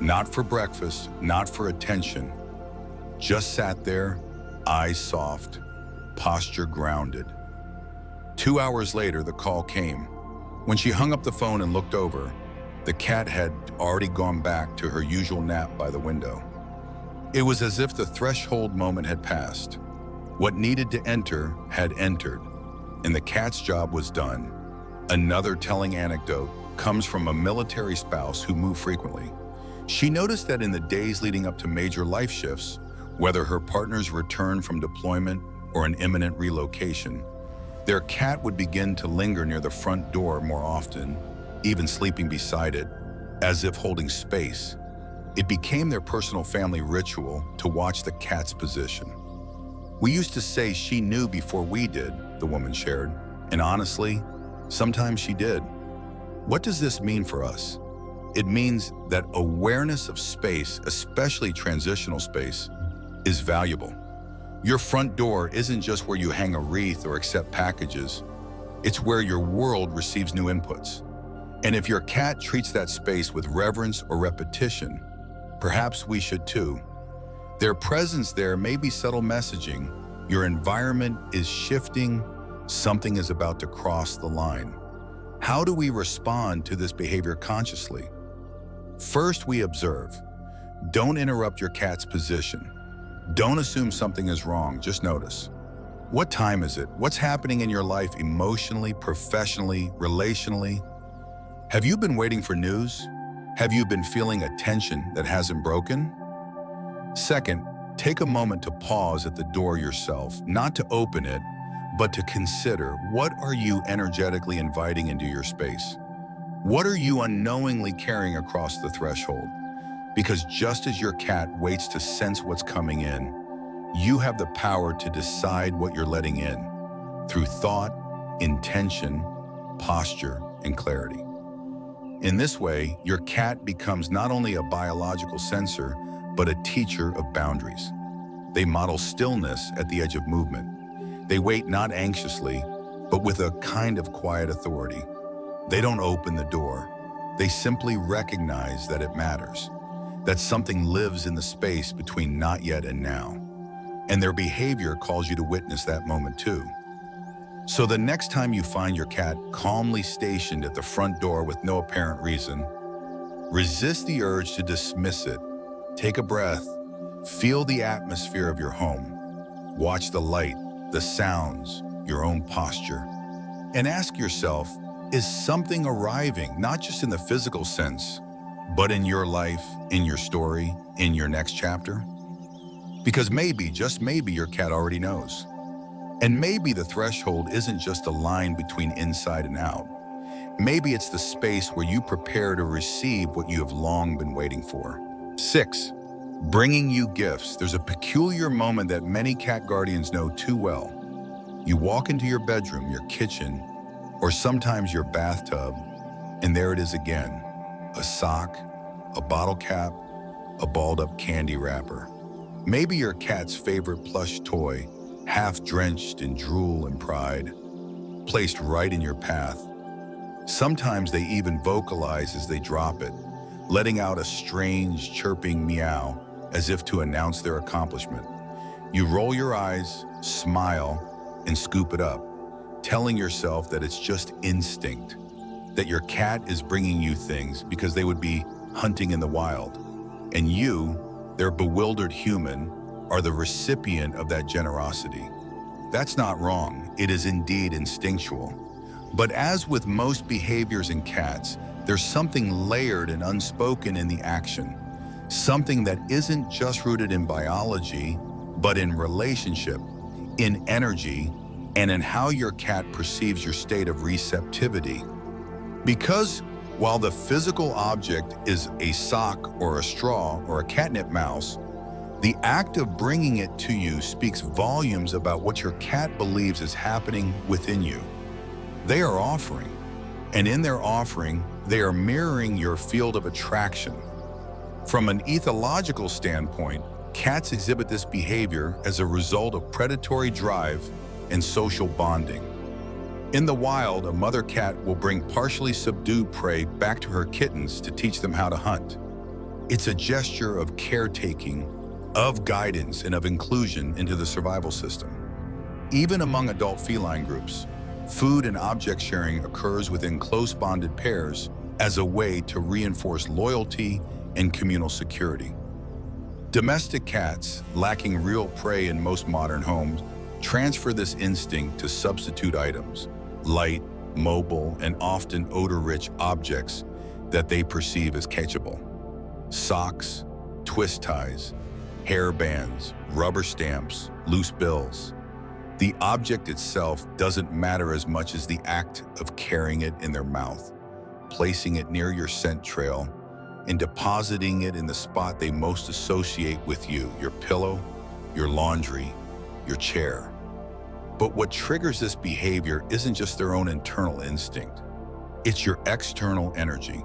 Not for breakfast, not for attention, just sat there, eyes soft, posture grounded. 2 hours later, the call came. When she hung up the phone and looked over, the cat had already gone back to her usual nap by the window. It was as if the threshold moment had passed. What needed to enter had entered, and the cat's job was done. Another telling anecdote comes from a military spouse who moved frequently. She noticed that in the days leading up to major life shifts, whether her partner's return from deployment or an imminent relocation, their cat would begin to linger near the front door more often, even sleeping beside it, as if holding space. It became their personal family ritual to watch the cat's position. "We used to say she knew before we did," the woman shared, and honestly, sometimes she did. What does this mean for us? It means that awareness of space, especially transitional space, is valuable. Your front door isn't just where you hang a wreath or accept packages. It's where your world receives new inputs. And if your cat treats that space with reverence or repetition, perhaps we should too. Their presence there may be subtle messaging. Your environment is shifting, something is about to cross the line. How do we respond to this behavior consciously? First, we observe. Don't interrupt your cat's position. Don't assume something is wrong, just notice. What time is it? What's happening in your life emotionally, professionally, relationally? Have you been waiting for news? Have you been feeling a tension that hasn't broken? Second, take a moment to pause at the door yourself, not to open it, but to consider, what are you energetically inviting into your space? What are you unknowingly carrying across the threshold? Because just as your cat waits to sense what's coming in, you have the power to decide what you're letting in through thought, intention, posture, and clarity. In this way, your cat becomes not only a biological sensor, but a teacher of boundaries. They model stillness at the edge of movement. They wait not anxiously, but with a kind of quiet authority. They don't open the door. They simply recognize that it matters, that something lives in the space between not yet and now. And their behavior calls you to witness that moment too. So the next time you find your cat calmly stationed at the front door with no apparent reason, resist the urge to dismiss it. Take a breath, feel the atmosphere of your home, watch the light, the sounds, your own posture, and ask yourself, is something arriving, not just in the physical sense, but in your life, in your story, in your next chapter? Because maybe, just maybe, your cat already knows. And maybe the threshold isn't just a line between inside and out. Maybe it's the space where you prepare to receive what you have long been waiting for. 6. Bringing you gifts. There's a peculiar moment that many cat guardians know too well. You walk into your bedroom, your kitchen, or sometimes your bathtub, and there it is again. A sock, a bottle cap, a balled-up candy wrapper. Maybe your cat's favorite plush toy, half drenched in drool and pride, placed right in your path. Sometimes they even vocalize as they drop it, letting out a strange chirping meow as if to announce their accomplishment. You roll your eyes, smile, and scoop it up, telling yourself that it's just instinct, that your cat is bringing you things because they would be hunting in the wild. And you, their bewildered human, are the recipient of that generosity. That's not wrong, it is indeed instinctual. But as with most behaviors in cats, there's something layered and unspoken in the action. Something that isn't just rooted in biology, but in relationship, in energy, and in how your cat perceives your state of receptivity. Because while the physical object is a sock or a straw or a catnip mouse, the act of bringing it to you speaks volumes about what your cat believes is happening within you. They are offering, and in their offering, they are mirroring your field of attraction. From an ethological standpoint, cats exhibit this behavior as a result of predatory drive and social bonding. In the wild, a mother cat will bring partially subdued prey back to her kittens to teach them how to hunt. It's a gesture of caretaking, of guidance, and of inclusion into the survival system. Even among adult feline groups, food and object sharing occurs within close bonded pairs as a way to reinforce loyalty and communal security. Domestic cats, lacking real prey in most modern homes, transfer this instinct to substitute items, light, mobile, and often odor-rich objects that they perceive as catchable. Socks, twist ties, hair bands, rubber stamps, loose bills. The object itself doesn't matter as much as the act of carrying it in their mouth, placing it near your scent trail, and depositing it in the spot they most associate with you, your pillow, your laundry, your chair. But what triggers this behavior isn't just their own internal instinct. It's your external energy.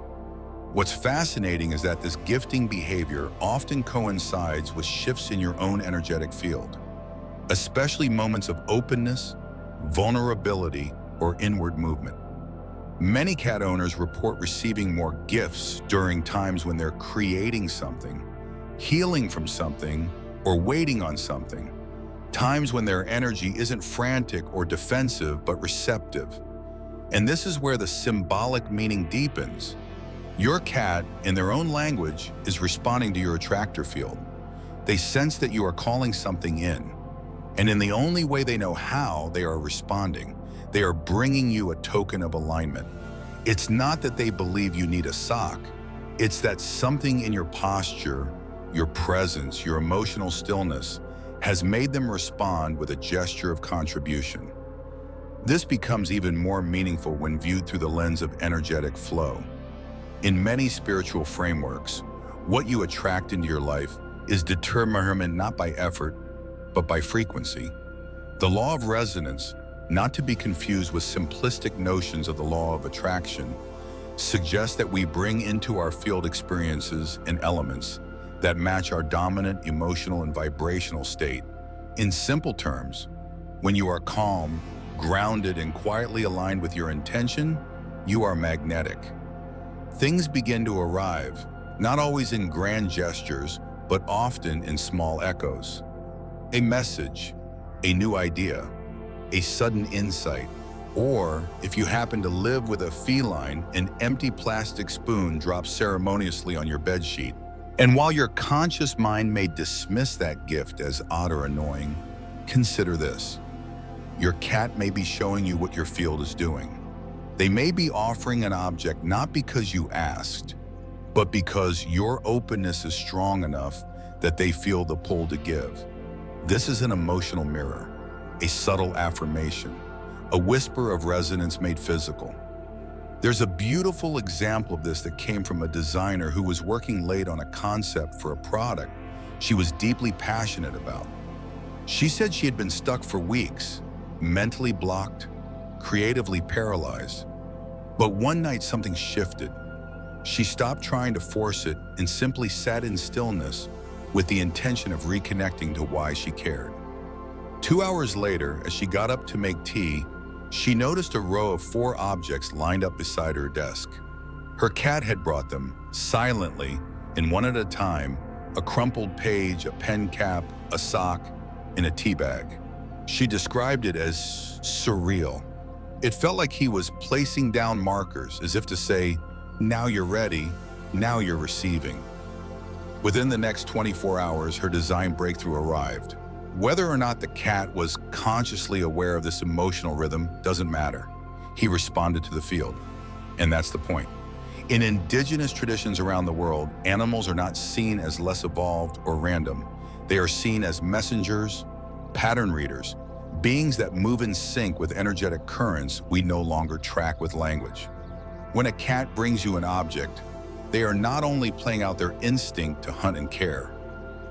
What's fascinating is that this gifting behavior often coincides with shifts in your own energetic field, especially moments of openness, vulnerability, or inward movement. Many cat owners report receiving more gifts during times when they're creating something, healing from something, or waiting on something. Times when their energy isn't frantic or defensive, but receptive. And this is where the symbolic meaning deepens. Your cat, in their own language, is responding to your attractor field. They sense that you are calling something in. And in the only way they know how, they are responding. They are bringing you a token of alignment. It's not that they believe you need a sock. It's that something in your posture, your presence, your emotional stillness has made them respond with a gesture of contribution. This becomes even more meaningful when viewed through the lens of energetic flow. In many spiritual frameworks, what you attract into your life is determined not by effort, but by frequency. The law of resonance, not to be confused with simplistic notions of the law of attraction, suggests that we bring into our field experiences and elements that match our dominant emotional and vibrational state. In simple terms, when you are calm, grounded, and quietly aligned with your intention, you are magnetic. Things begin to arrive, not always in grand gestures, but often in small echoes. A message, a new idea, a sudden insight, or, if you happen to live with a feline, an empty plastic spoon drops ceremoniously on your bedsheet. And while your conscious mind may dismiss that gift as odd or annoying, consider this. Your cat may be showing you what your field is doing. They may be offering an object not because you asked, but because your openness is strong enough that they feel the pull to give. This is an emotional mirror, a subtle affirmation, a whisper of resonance made physical. There's a beautiful example of this that came from a designer who was working late on a concept for a product she was deeply passionate about. She said she had been stuck for weeks, mentally blocked, creatively paralyzed. But one night something shifted. She stopped trying to force it and simply sat in stillness with the intention of reconnecting to why she cared. 2 hours later, as she got up to make tea, she noticed a row of 4 objects lined up beside her desk. Her cat had brought them, silently, and one at a time, a crumpled page, a pen cap, a sock, and a tea bag. She described it as surreal. It felt like he was placing down markers, as if to say, now you're ready, now you're receiving. Within the next 24 hours, her design breakthrough arrived. Whether or not the cat was consciously aware of this emotional rhythm doesn't matter. He responded to the field. And that's the point. In indigenous traditions around the world, animals are not seen as less evolved or random. They are seen as messengers, pattern readers, beings that move in sync with energetic currents we no longer track with language. When a cat brings you an object, they are not only playing out their instinct to hunt and care,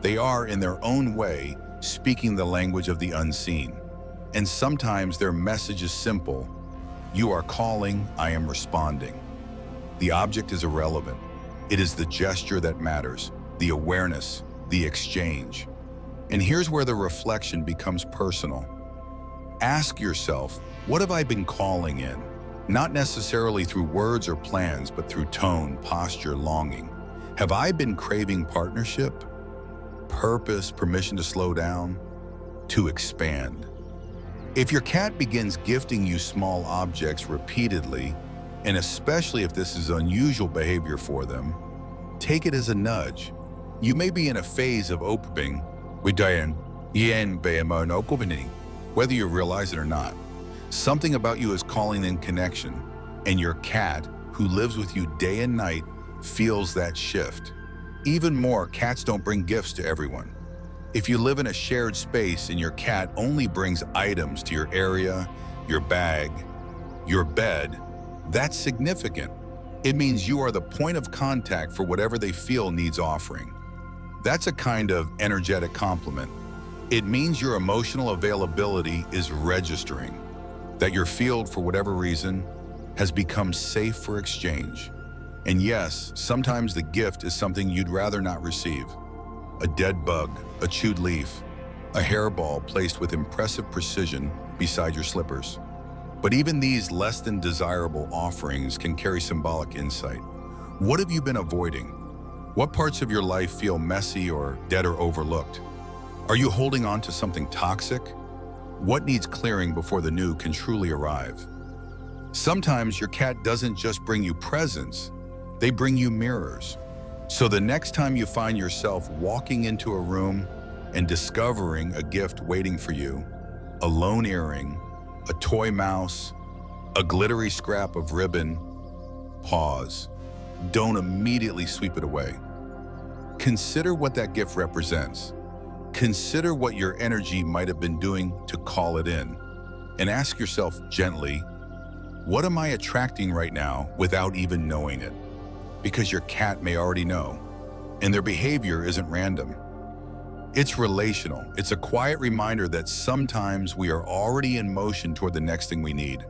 they are, in their own way, speaking the language of the unseen. And sometimes their message is simple. You are calling, I am responding. The object is irrelevant. It is the gesture that matters, the awareness, the exchange. And here's where the reflection becomes personal. Ask yourself, what have I been calling in? Not necessarily through words or plans, but through tone, posture, longing. Have I been craving partnership, purpose, permission to slow down, to expand? If your cat begins gifting you small objects repeatedly, and especially if this is unusual behavior for them, take it as a nudge. You may be in a phase of opening, whether you realize it or not. Something about you is calling in connection, and your cat, who lives with you day and night, feels that shift. Even more, cats don't bring gifts to everyone. If you live in a shared space and your cat only brings items to your area, your bag, your bed, that's significant. It means you are the point of contact for whatever they feel needs offering. That's a kind of energetic compliment. It means your emotional availability is registering, that your field, for whatever reason, has become safe for exchange. And yes, sometimes the gift is something you'd rather not receive. A dead bug, a chewed leaf, a hairball placed with impressive precision beside your slippers. But even these less than desirable offerings can carry symbolic insight. What have you been avoiding? What parts of your life feel messy or dead or overlooked? Are you holding on to something toxic? What needs clearing before the new can truly arrive? Sometimes your cat doesn't just bring you presents, they bring you mirrors. So the next time you find yourself walking into a room and discovering a gift waiting for you, a lone earring, a toy mouse, a glittery scrap of ribbon, pause. Don't immediately sweep it away. Consider what that gift represents. Consider what your energy might have been doing to call it in. And ask yourself gently, what am I attracting right now without even knowing it? Because your cat may already know, and their behavior isn't random. It's relational. It's a quiet reminder that sometimes we are already in motion toward the next thing we need,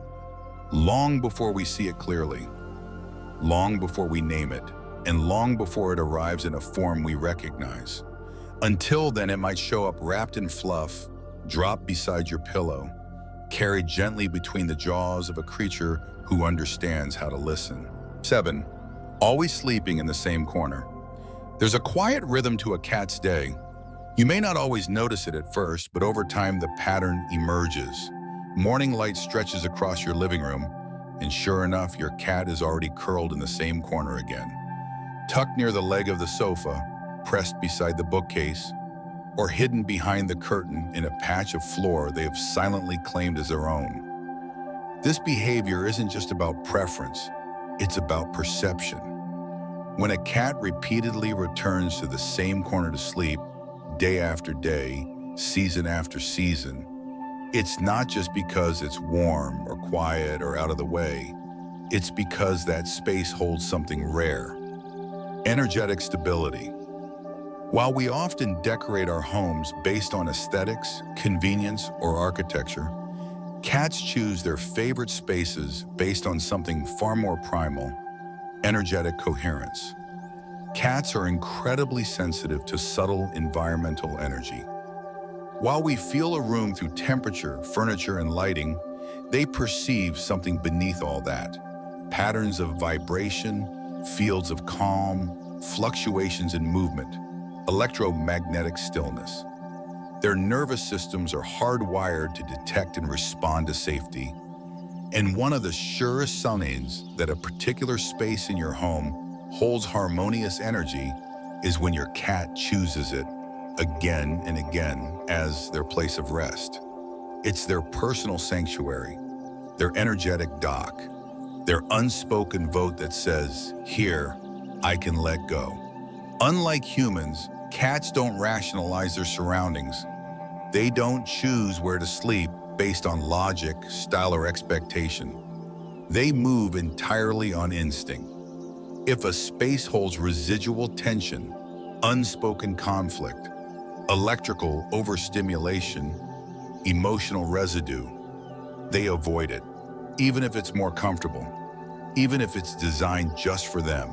long before we see it clearly, long before we name it, and long before it arrives in a form we recognize. Until then, it might show up wrapped in fluff, dropped beside your pillow, carried gently between the jaws of a creature who understands how to listen. 7. Always sleeping in the same corner. There's a quiet rhythm to a cat's day. You may not always notice it at first, but over time the pattern emerges. Morning light stretches across your living room, and sure enough, your cat is already curled in the same corner again. Tucked near the leg of the sofa, pressed beside the bookcase, or hidden behind the curtain in a patch of floor they have silently claimed as their own. This behavior isn't just about preference, it's about perception. When a cat repeatedly returns to the same corner to sleep, day after day, season after season, it's not just because it's warm or quiet or out of the way. It's because that space holds something rare. Energetic stability. While we often decorate our homes based on aesthetics, convenience, or architecture, cats choose their favorite spaces based on something far more primal: energetic coherence. Cats are incredibly sensitive to subtle environmental energy. While we feel a room through temperature, furniture, and lighting, they perceive something beneath all that. Patterns of vibration, fields of calm, fluctuations in movement, electromagnetic stillness. Their nervous systems are hardwired to detect and respond to safety. And one of the surest signs that a particular space in your home holds harmonious energy is when your cat chooses it again and again as their place of rest. It's their personal sanctuary, their energetic dock, their unspoken vote that says, "Here, I can let go." Unlike humans, cats don't rationalize their surroundings. They don't choose where to sleep based on logic, style, or expectation. They move entirely on instinct. If a space holds residual tension, unspoken conflict, electrical overstimulation, emotional residue, they avoid it, even if it's more comfortable, even if it's designed just for them.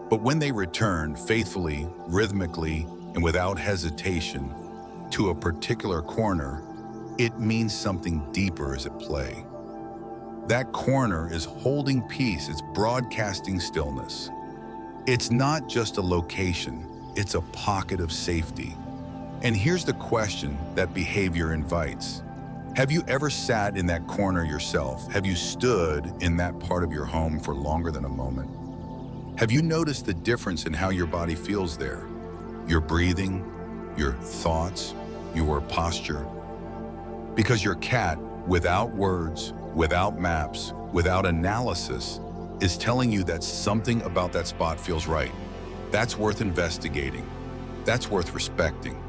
But when they return faithfully, rhythmically, and without hesitation to a particular corner, it means something deeper is at play. That corner is holding peace, it's broadcasting stillness. It's not just a location, it's a pocket of safety. And here's the question that behavior invites. Have you ever sat in that corner yourself? Have you stood in that part of your home for longer than a moment? Have you noticed the difference in how your body feels there? Your breathing, your thoughts, your posture? Because your cat, without words, without maps, without analysis, is telling you that something about that spot feels right. That's worth investigating. That's worth respecting.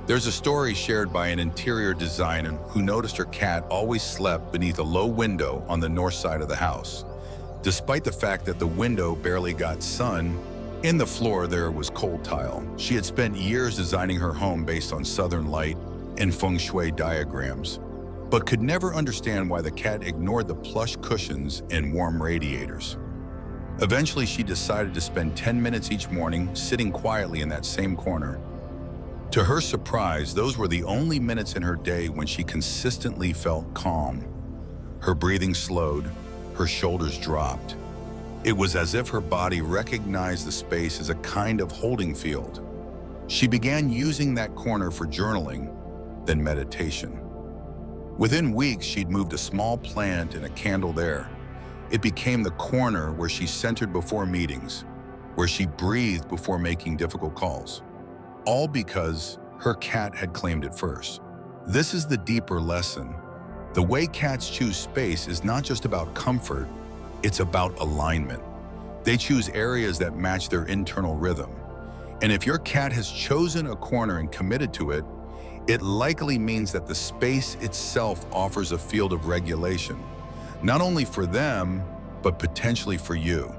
There's a story shared by an interior designer who noticed her cat always slept beneath a low window on the north side of the house. Despite the fact that the window barely got sun, in the floor there was cold tile. She had spent years designing her home based on southern light and Feng Shui diagrams, but could never understand why the cat ignored the plush cushions and warm radiators. Eventually, she decided to spend 10 minutes each morning sitting quietly in that same corner. To her surprise, those were the only minutes in her day when she consistently felt calm. Her breathing slowed, her shoulders dropped. It was as if her body recognized the space as a kind of holding field. She began using that corner for journaling, then meditation. Within weeks, she'd moved a small plant and a candle there. It became the corner where she centered before meetings, where she breathed before making difficult calls. All because her cat had claimed it first. This is the deeper lesson. The way cats choose space is not just about comfort, it's about alignment. They choose areas that match their internal rhythm. And if your cat has chosen a corner and committed to it, it likely means that the space itself offers a field of regulation, not only for them, but potentially for you.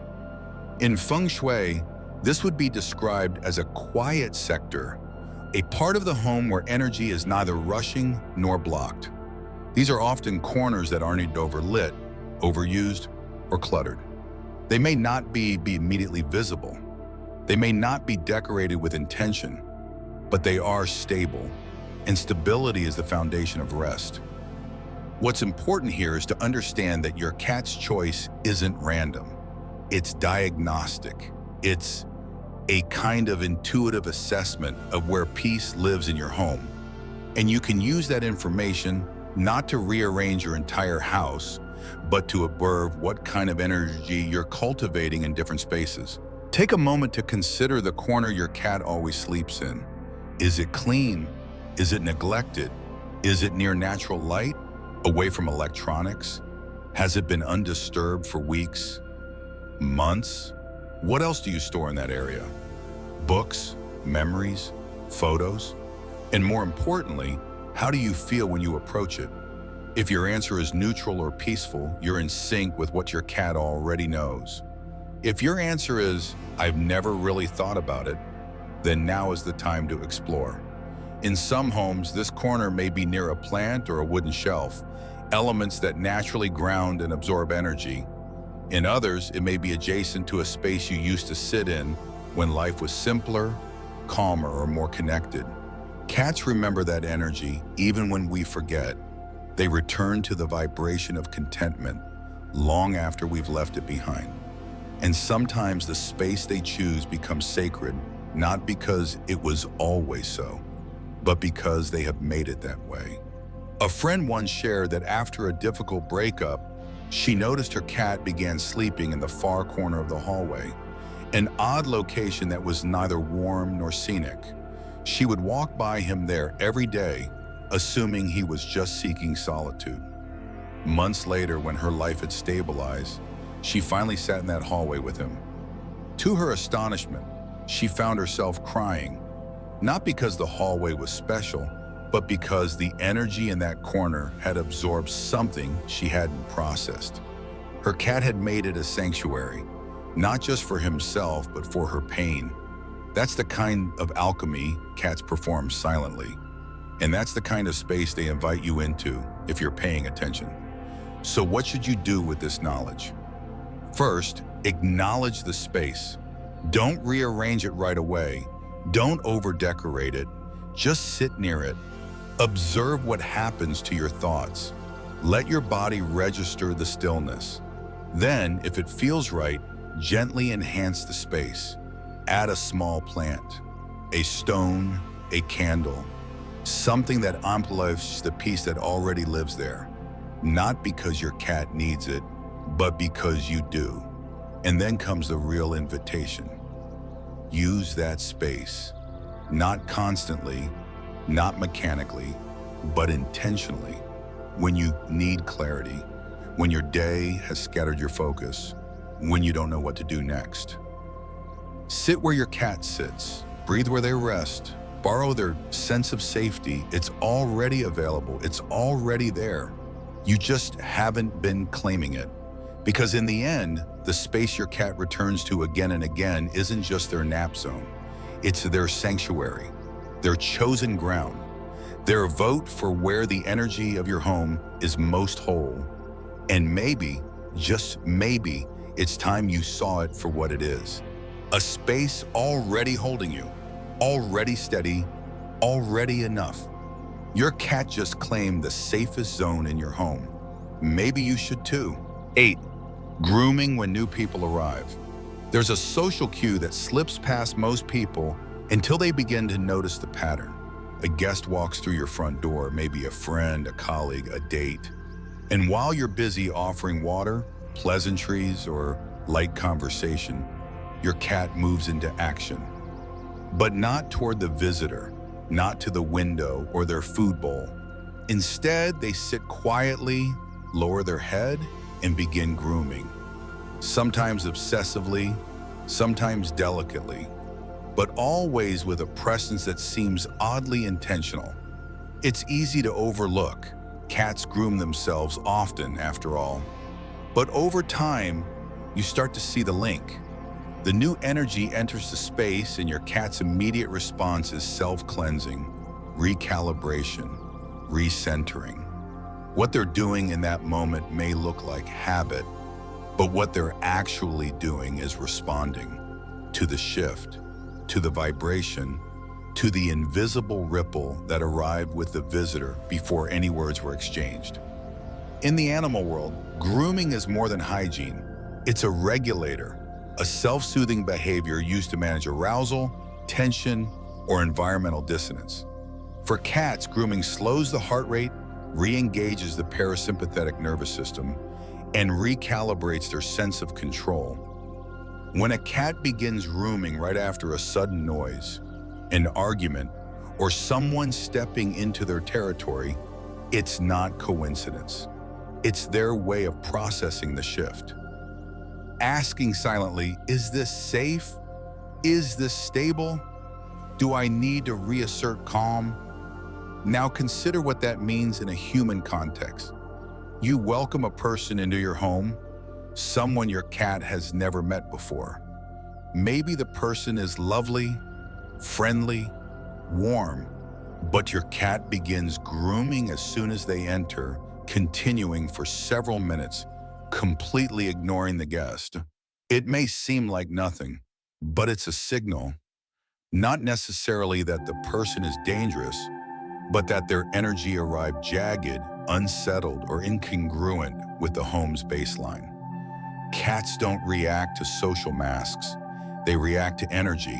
In Feng Shui, this would be described as a quiet sector, a part of the home where energy is neither rushing nor blocked. These are often corners that aren't overlit, overused, or cluttered. They may not be immediately visible. They may not be decorated with intention, but they are stable, and stability is the foundation of rest. What's important here is to understand that your cat's choice isn't random. It's diagnostic. It's a kind of intuitive assessment of where peace lives in your home. And you can use that information not to rearrange your entire house, but to observe what kind of energy you're cultivating in different spaces. Take a moment to consider the corner your cat always sleeps in. Is it clean? Is it neglected? Is it near natural light? Away from electronics? Has it been undisturbed for weeks? Months? What else do you store in that area? Books, memories, photos? And more importantly, how do you feel when you approach it? If your answer is neutral or peaceful, you're in sync with what your cat already knows. If your answer is, I've never really thought about it, then now is the time to explore. In some homes, this corner may be near a plant or a wooden shelf, elements that naturally ground and absorb energy. In others, it may be adjacent to a space you used to sit in when life was simpler, calmer, or more connected. Cats remember that energy even when we forget. They return to the vibration of contentment long after we've left it behind. And sometimes the space they choose becomes sacred, not because it was always so, but because they have made it that way. A friend once shared that after a difficult breakup, she noticed her cat began sleeping in the far corner of the hallway, an odd location that was neither warm nor scenic. She would walk by him there every day, assuming he was just seeking solitude. Months later, when her life had stabilized, she finally sat in that hallway with him. To her astonishment, she found herself crying, not because the hallway was special, but because the energy in that corner had absorbed something she hadn't processed. Her cat had made it a sanctuary, not just for himself, but for her pain. That's the kind of alchemy cats perform silently. And that's the kind of space they invite you into if you're paying attention. So what should you do with this knowledge? First, acknowledge the space. Don't rearrange it right away. Don't over-decorate it. Just sit near it. Observe what happens to your thoughts. Let your body register the stillness. Then, if it feels right, gently enhance the space. Add a small plant, a stone, a candle, something that amplifies the peace that already lives there. Not because your cat needs it, but because you do. And then comes the real invitation. Use that space, not constantly, not mechanically, but intentionally. When you need clarity, when your day has scattered your focus, when you don't know what to do next. Sit where your cat sits, breathe where they rest, borrow their sense of safety. It's already available, it's already there. You just haven't been claiming it. Because in the end, the space your cat returns to again and again isn't just their nap zone. It's their sanctuary, their chosen ground, their vote for where the energy of your home is most whole. And maybe, just maybe, It's time you saw it for what it is. A space already holding you, already steady, already enough. Your cat just claimed the safest zone in your home. Maybe you should too. 8. Grooming when new people arrive. There's a social cue that slips past most people until they begin to notice the pattern. A guest walks through your front door, maybe a friend, a colleague, a date. And while you're busy offering water, pleasantries, or light conversation, your cat moves into action. But not toward the visitor, not to the window or their food bowl. Instead, they sit quietly, lower their head, and begin grooming. Sometimes obsessively, sometimes delicately, but always with a presence that seems oddly intentional. It's easy to overlook. Cats groom themselves often, after all. But over time, you start to see the link. The new energy enters the space, and your cat's immediate response is self-cleansing, recalibration, recentering. What they're doing in that moment may look like habit, but what they're actually doing is responding to the shift, to the vibration, to the invisible ripple that arrived with the visitor before any words were exchanged. In the animal world, grooming is more than hygiene. It's a regulator, a self-soothing behavior used to manage arousal, tension, or environmental dissonance. For cats, grooming slows the heart rate, re-engages the parasympathetic nervous system, and recalibrates their sense of control. When a cat begins grooming right after a sudden noise, an argument, or someone stepping into their territory, it's not coincidence. It's their way of processing the shift. Asking silently, is this safe? Is this stable? Do I need to reassert calm? Now consider what that means in a human context. You welcome a person into your home, someone your cat has never met before. Maybe the person is lovely, friendly, warm, but your cat begins grooming as soon as they enter, continuing for several minutes, completely ignoring the guest. It may seem like nothing, but it's a signal, not necessarily that the person is dangerous, but that their energy arrived jagged, unsettled, or incongruent with the home's baseline. Cats don't react to social masks. They react to energy.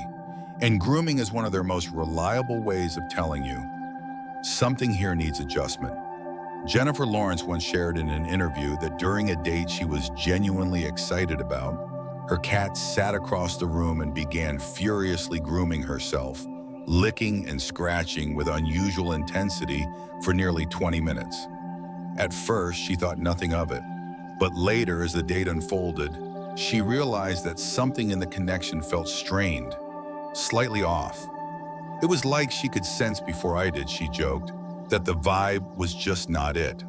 And grooming is one of their most reliable ways of telling you, something here needs adjustment. Jennifer Lawrence once shared in an interview that during a date she was genuinely excited about, her cat sat across the room and began furiously grooming herself, licking and scratching with unusual intensity for nearly 20 minutes. At first, she thought nothing of it, but later, as the date unfolded, she realized that something in the connection felt strained, slightly off. It was like she could sense before I did, she joked, that the vibe was just not it.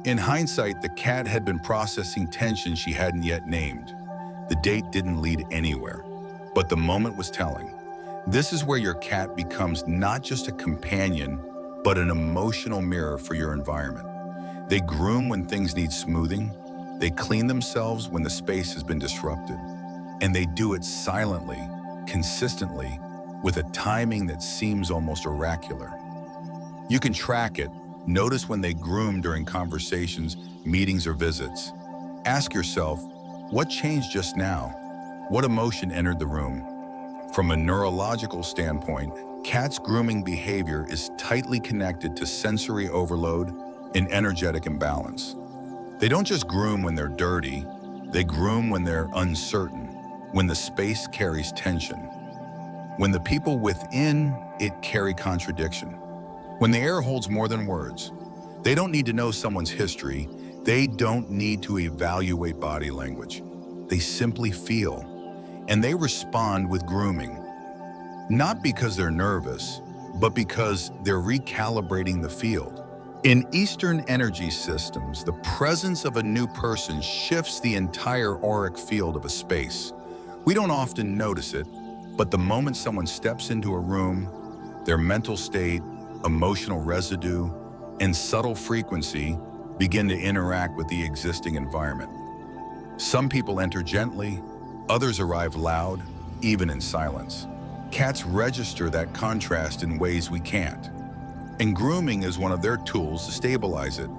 In hindsight, the cat had been processing tension she hadn't yet named. The date didn't lead anywhere, but the moment was telling. This is where your cat becomes not just a companion, but an emotional mirror for your environment. They groom when things need smoothing, they clean themselves when the space has been disrupted, and they do it silently, consistently, with a timing that seems almost oracular. You can track it, notice when they groom during conversations, meetings, or visits. Ask yourself, what changed just now? What emotion entered the room? From a neurological standpoint, cats' grooming behavior is tightly connected to sensory overload and energetic imbalance. They don't just groom when they're dirty, they groom when they're uncertain, when the space carries tension, when the people within it carry contradiction, when the air holds more than words. They don't need to know someone's history, they don't need to evaluate body language. They simply feel, and they respond with grooming. Not because they're nervous, but because they're recalibrating the field. In Eastern energy systems, the presence of a new person shifts the entire auric field of a space. We don't often notice it, but the moment someone steps into a room, their mental state, emotional residue, and subtle frequency begin to interact with the existing environment. Some people enter gently, others arrive loud, even in silence. Cats register that contrast in ways we can't. And grooming is one of their tools to stabilize it.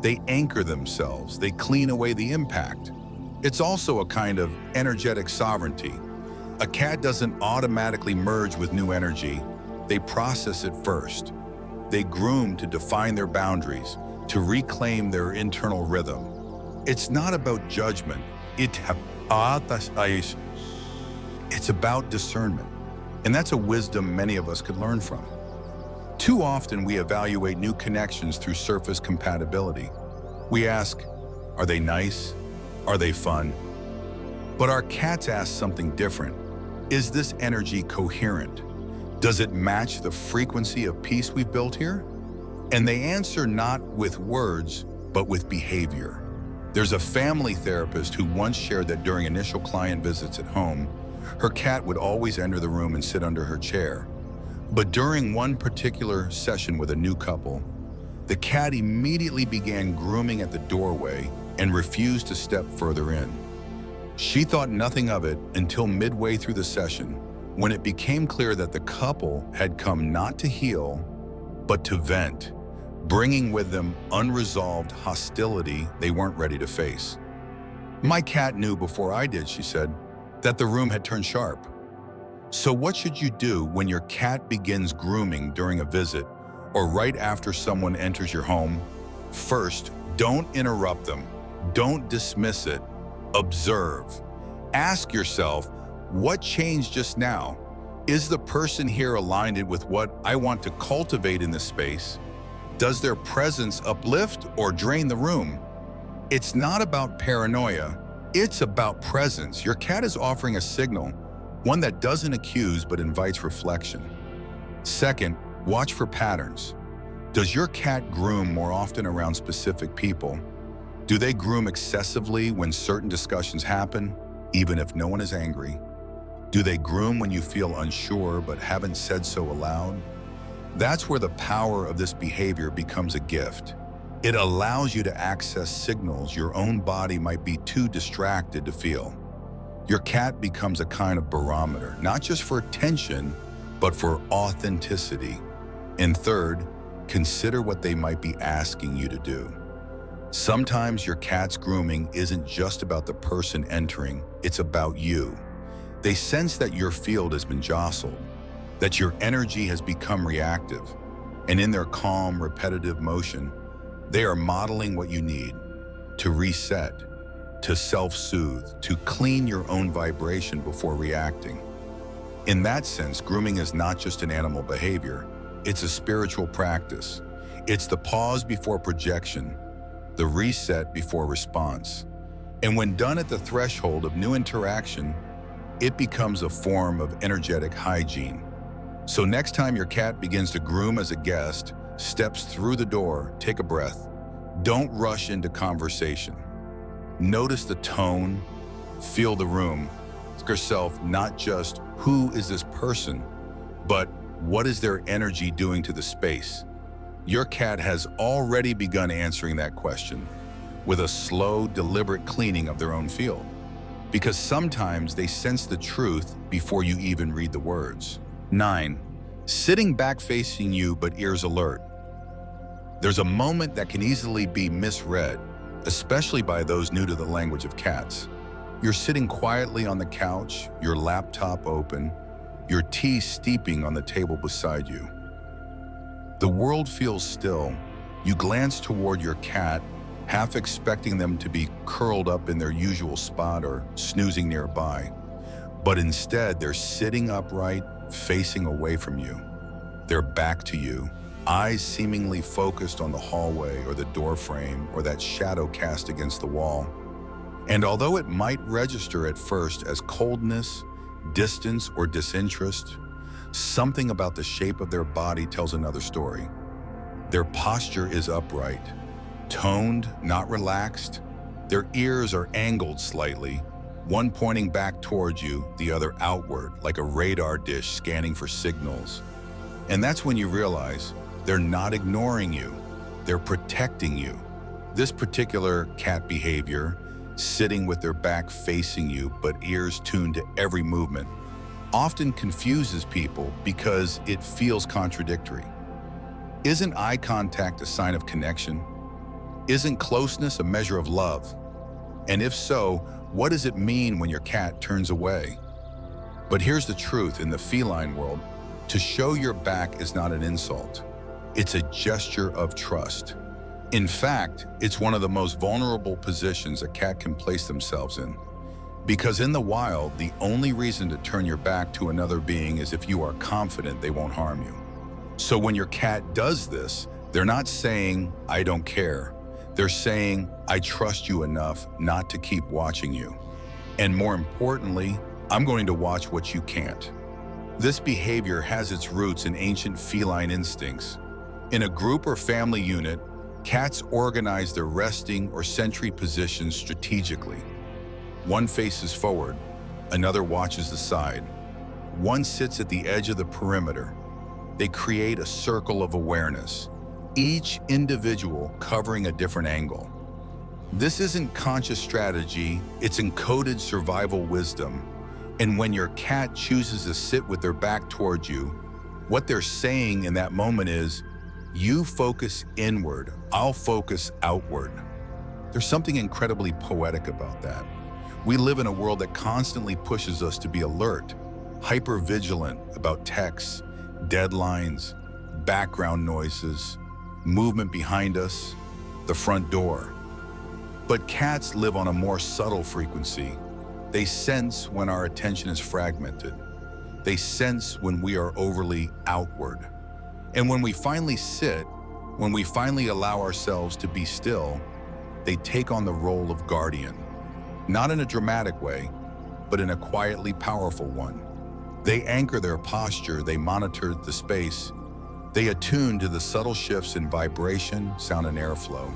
They anchor themselves, they clean away the impact. It's also a kind of energetic sovereignty. A cat doesn't automatically merge with new energy. They process it first. They groom to define their boundaries, to reclaim their internal rhythm. It's not about judgment. It's about discernment. And that's a wisdom many of us could learn from. Too often we evaluate new connections through surface compatibility. We ask, are they nice? Are they fun? But our cats ask something different. Is this energy coherent? Does it match the frequency of peace we've built here? And they answer not with words, but with behavior. There's a family therapist who once shared that during initial client visits at home, her cat would always enter the room and sit under her chair. But during one particular session with a new couple, the cat immediately began grooming at the doorway and refused to step further in. She thought nothing of it until midway through the session, when it became clear that the couple had come not to heal, but to vent, bringing with them unresolved hostility they weren't ready to face. My cat knew before I did, she said, that the room had turned sharp. So what should you do when your cat begins grooming during a visit or right after someone enters your home? First, don't interrupt them. Don't dismiss it. Observe. Ask yourself, what changed just now? Is the person here aligned with what I want to cultivate in this space? Does their presence uplift or drain the room? It's not about paranoia. It's about presence. Your cat is offering a signal, one that doesn't accuse but invites reflection. Second, watch for patterns. Does your cat groom more often around specific people? Do they groom excessively when certain discussions happen, even if no one is angry? Do they groom when you feel unsure but haven't said so aloud? That's where the power of this behavior becomes a gift. It allows you to access signals your own body might be too distracted to feel. Your cat becomes a kind of barometer, not just for attention, but for authenticity. And third, consider what they might be asking you to do. Sometimes your cat's grooming isn't just about the person entering, it's about you. They sense that your field has been jostled, that your energy has become reactive, and in their calm, repetitive motion, they are modeling what you need to reset, to self-soothe, to clean your own vibration before reacting. In that sense, grooming is not just an animal behavior, it's a spiritual practice. It's the pause before projection, the reset before response. And when done at the threshold of new interaction, it becomes a form of energetic hygiene. So next time your cat begins to groom as a guest, steps through the door, take a breath. Don't rush into conversation. Notice the tone, feel the room. Ask yourself not just who is this person, but what is their energy doing to the space? Your cat has already begun answering that question with a slow, deliberate cleaning of their own field. Because sometimes they sense the truth before you even read the words. 9. Sitting back facing you but ears alert. There's a moment that can easily be misread, especially by those new to the language of cats. You're sitting quietly on the couch, your laptop open, your tea steeping on the table beside you. The world feels still. You glance toward your cat, half expecting them to be curled up in their usual spot or snoozing nearby. But instead, they're sitting upright, facing away from you. They're back to you, eyes seemingly focused on the hallway or the door frame or that shadow cast against the wall. And although it might register at first as coldness, distance, or disinterest, something about the shape of their body tells another story. Their posture is upright, toned, not relaxed. Their ears are angled slightly, one pointing back towards you, the other outward, like a radar dish scanning for signals. And that's when you realize they're not ignoring you, they're protecting you. This particular cat behavior sitting with their back facing you but ears tuned to every movement, often confuses people because it feels contradictory. Isn't eye contact a sign of connection? Isn't closeness a measure of love? And if so, what does it mean when your cat turns away? But here's the truth: in the feline world, to show your back is not an insult. It's a gesture of trust. In fact, it's one of the most vulnerable positions a cat can place themselves in. Because in the wild, the only reason to turn your back to another being is if you are confident they won't harm you. So when your cat does this, they're not saying, "I don't care." They're saying, "I trust you enough not to keep watching you. And more importantly, I'm going to watch what you can't." This behavior has its roots in ancient feline instincts. In a group or family unit, cats organize their resting or sentry positions strategically. One faces forward, another watches the side. One sits at the edge of the perimeter. They create a circle of awareness, each individual covering a different angle. This isn't conscious strategy, it's encoded survival wisdom. And when your cat chooses to sit with their back towards you, what they're saying in that moment is, "You focus inward, I'll focus outward." There's something incredibly poetic about that. We live in a world that constantly pushes us to be alert, hyper-vigilant about texts, deadlines, background noises, movement behind us, the front door. But cats live on a more subtle frequency. They sense when our attention is fragmented. They sense when we are overly outward. And when we finally sit, when we finally allow ourselves to be still, they take on the role of guardian. Not in a dramatic way, but in a quietly powerful one. They anchor their posture, they monitor the space, they attune to the subtle shifts in vibration, sound, and airflow.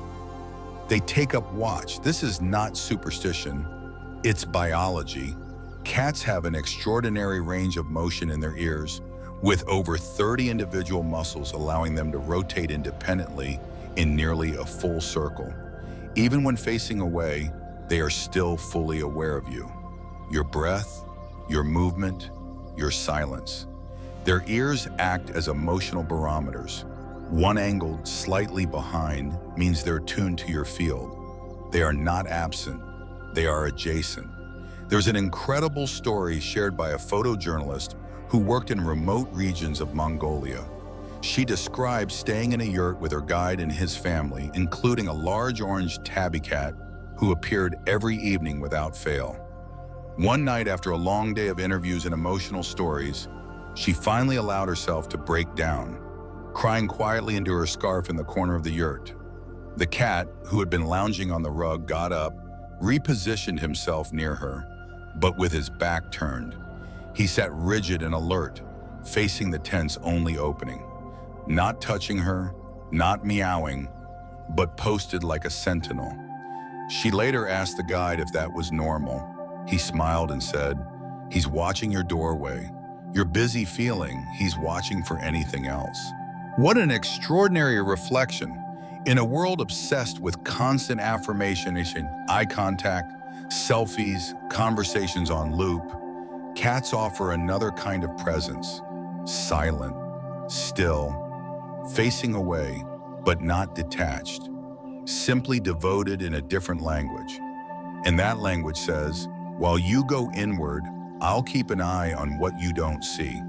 They take up watch. This is not superstition, it's biology. Cats have an extraordinary range of motion in their ears, with over 30 individual muscles allowing them to rotate independently in nearly a full circle. Even when facing away, they are still fully aware of you. Your breath, your movement, your silence. Their ears act as emotional barometers. One angled slightly behind means they're tuned to your field. They are not absent, they are adjacent. There's an incredible story shared by a photojournalist who worked in remote regions of Mongolia. She described staying in a yurt with her guide and his family, including a large orange tabby cat who appeared every evening without fail. One night, after a long day of interviews and emotional stories, she finally allowed herself to break down, crying quietly into her scarf in the corner of the yurt. The cat, who had been lounging on the rug, got up, repositioned himself near her, but with his back turned. He sat rigid and alert, facing the tent's only opening. Not touching her, not meowing, but posted like a sentinel. She later asked the guide if that was normal. He smiled and said, "He's watching your doorway. You're busy feeling he's watching for anything else." What an extraordinary reflection. In a world obsessed with constant affirmation, eye contact, selfies, conversations on loop, cats offer another kind of presence. Silent, still, facing away, but not detached. Simply devoted in a different language. And that language says, "While you go inward, I'll keep an eye on what you don't see."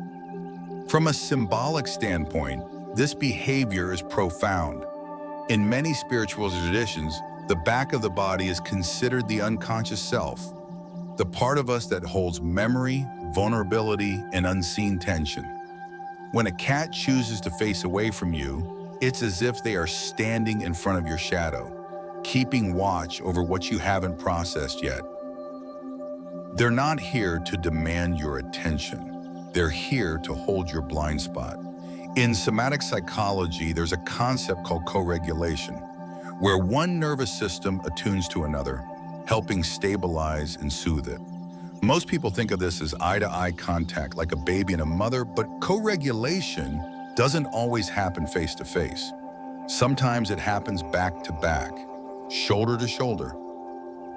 From a symbolic standpoint, this behavior is profound. In many spiritual traditions, the back of the body is considered the unconscious self, the part of us that holds memory, vulnerability, and unseen tension. When a cat chooses to face away from you, it's as if they are standing in front of your shadow, keeping watch over what you haven't processed yet. They're not here to demand your attention. They're here to hold your blind spot. In somatic psychology, there's a concept called co-regulation, where one nervous system attunes to another, helping stabilize and soothe it. Most people think of this as eye-to-eye contact, like a baby and a mother, but co-regulation doesn't always happen face-to-face. Sometimes it happens back-to-back, shoulder to shoulder.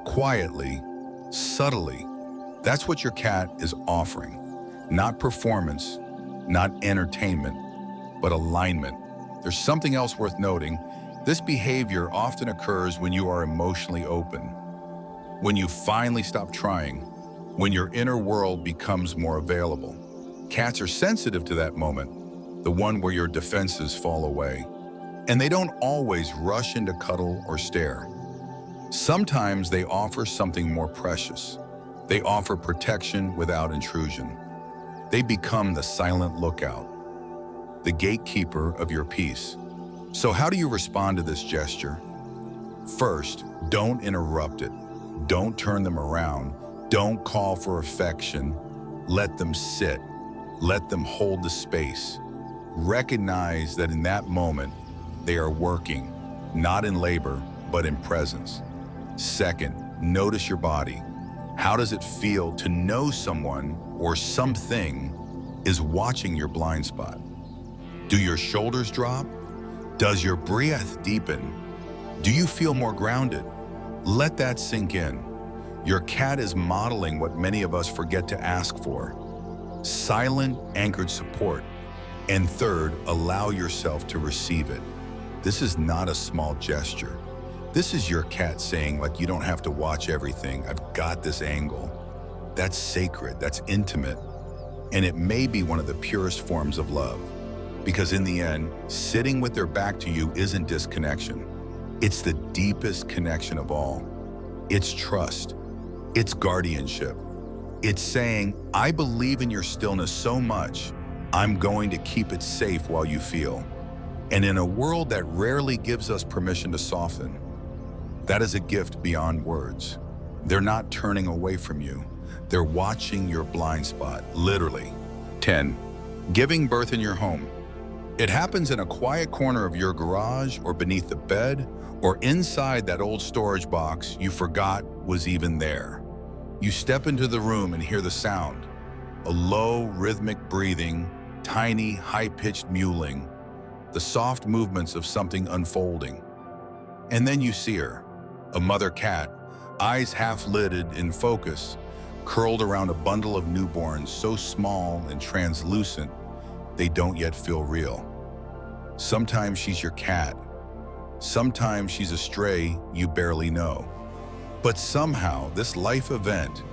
quietly, subtly. That's what your cat is offering. Not performance, not entertainment, but alignment. There's something else worth noting. This behavior often occurs when you are emotionally open, when you finally stop trying, when your inner world becomes more available. Cats are sensitive to that moment, the one where your defenses fall away. And they don't always rush into cuddle or stare. Sometimes they offer something more precious. They offer protection without intrusion. They become the silent lookout, the gatekeeper of your peace. So how do you respond to this gesture? First, don't interrupt it. Don't turn them around. Don't call for affection. Let them sit. Let them hold the space. Recognize that in that moment, they are working, not in labor, but in presence. Second, notice your body. How does it feel to know someone or something is watching your blind spot? Do your shoulders drop? Does your breath deepen? Do you feel more grounded? Let that sink in. Your cat is modeling what many of us forget to ask for: silent, anchored support. And third, allow yourself to receive it. This is not a small gesture. This is your cat saying, like, you don't have to watch everything. I've got this angle. That's sacred, that's intimate. And it may be one of the purest forms of love. Because in the end, sitting with their back to you isn't disconnection. It's the deepest connection of all. It's trust. It's guardianship. It's saying, I believe in your stillness so much, I'm going to keep it safe while you feel. And in a world that rarely gives us permission to soften, that is a gift beyond words. They're not turning away from you. They're watching your blind spot, literally. 10. Giving birth in your home. It happens in a quiet corner of your garage, or beneath the bed, or inside that old storage box you forgot was even there. You step into the room and hear the sound, a low, rhythmic breathing, tiny, high-pitched mewling, the soft movements of something unfolding. And then you see her, a mother cat, eyes half-lidded in focus, curled around a bundle of newborns so small and translucent they don't yet feel real. Sometimes she's your cat. Sometimes she's a stray you barely know. But somehow this life event,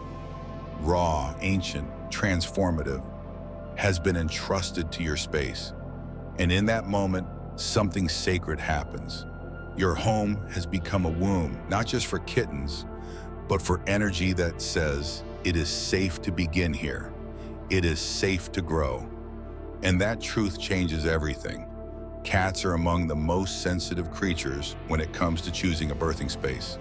raw, ancient, transformative, has been entrusted to your space. And in that moment, something sacred happens. Your home has become a womb, not just for kittens, but for energy that says it is safe to begin here. It is safe to grow. And that truth changes everything. Cats are among the most sensitive creatures when it comes to choosing a birthing space.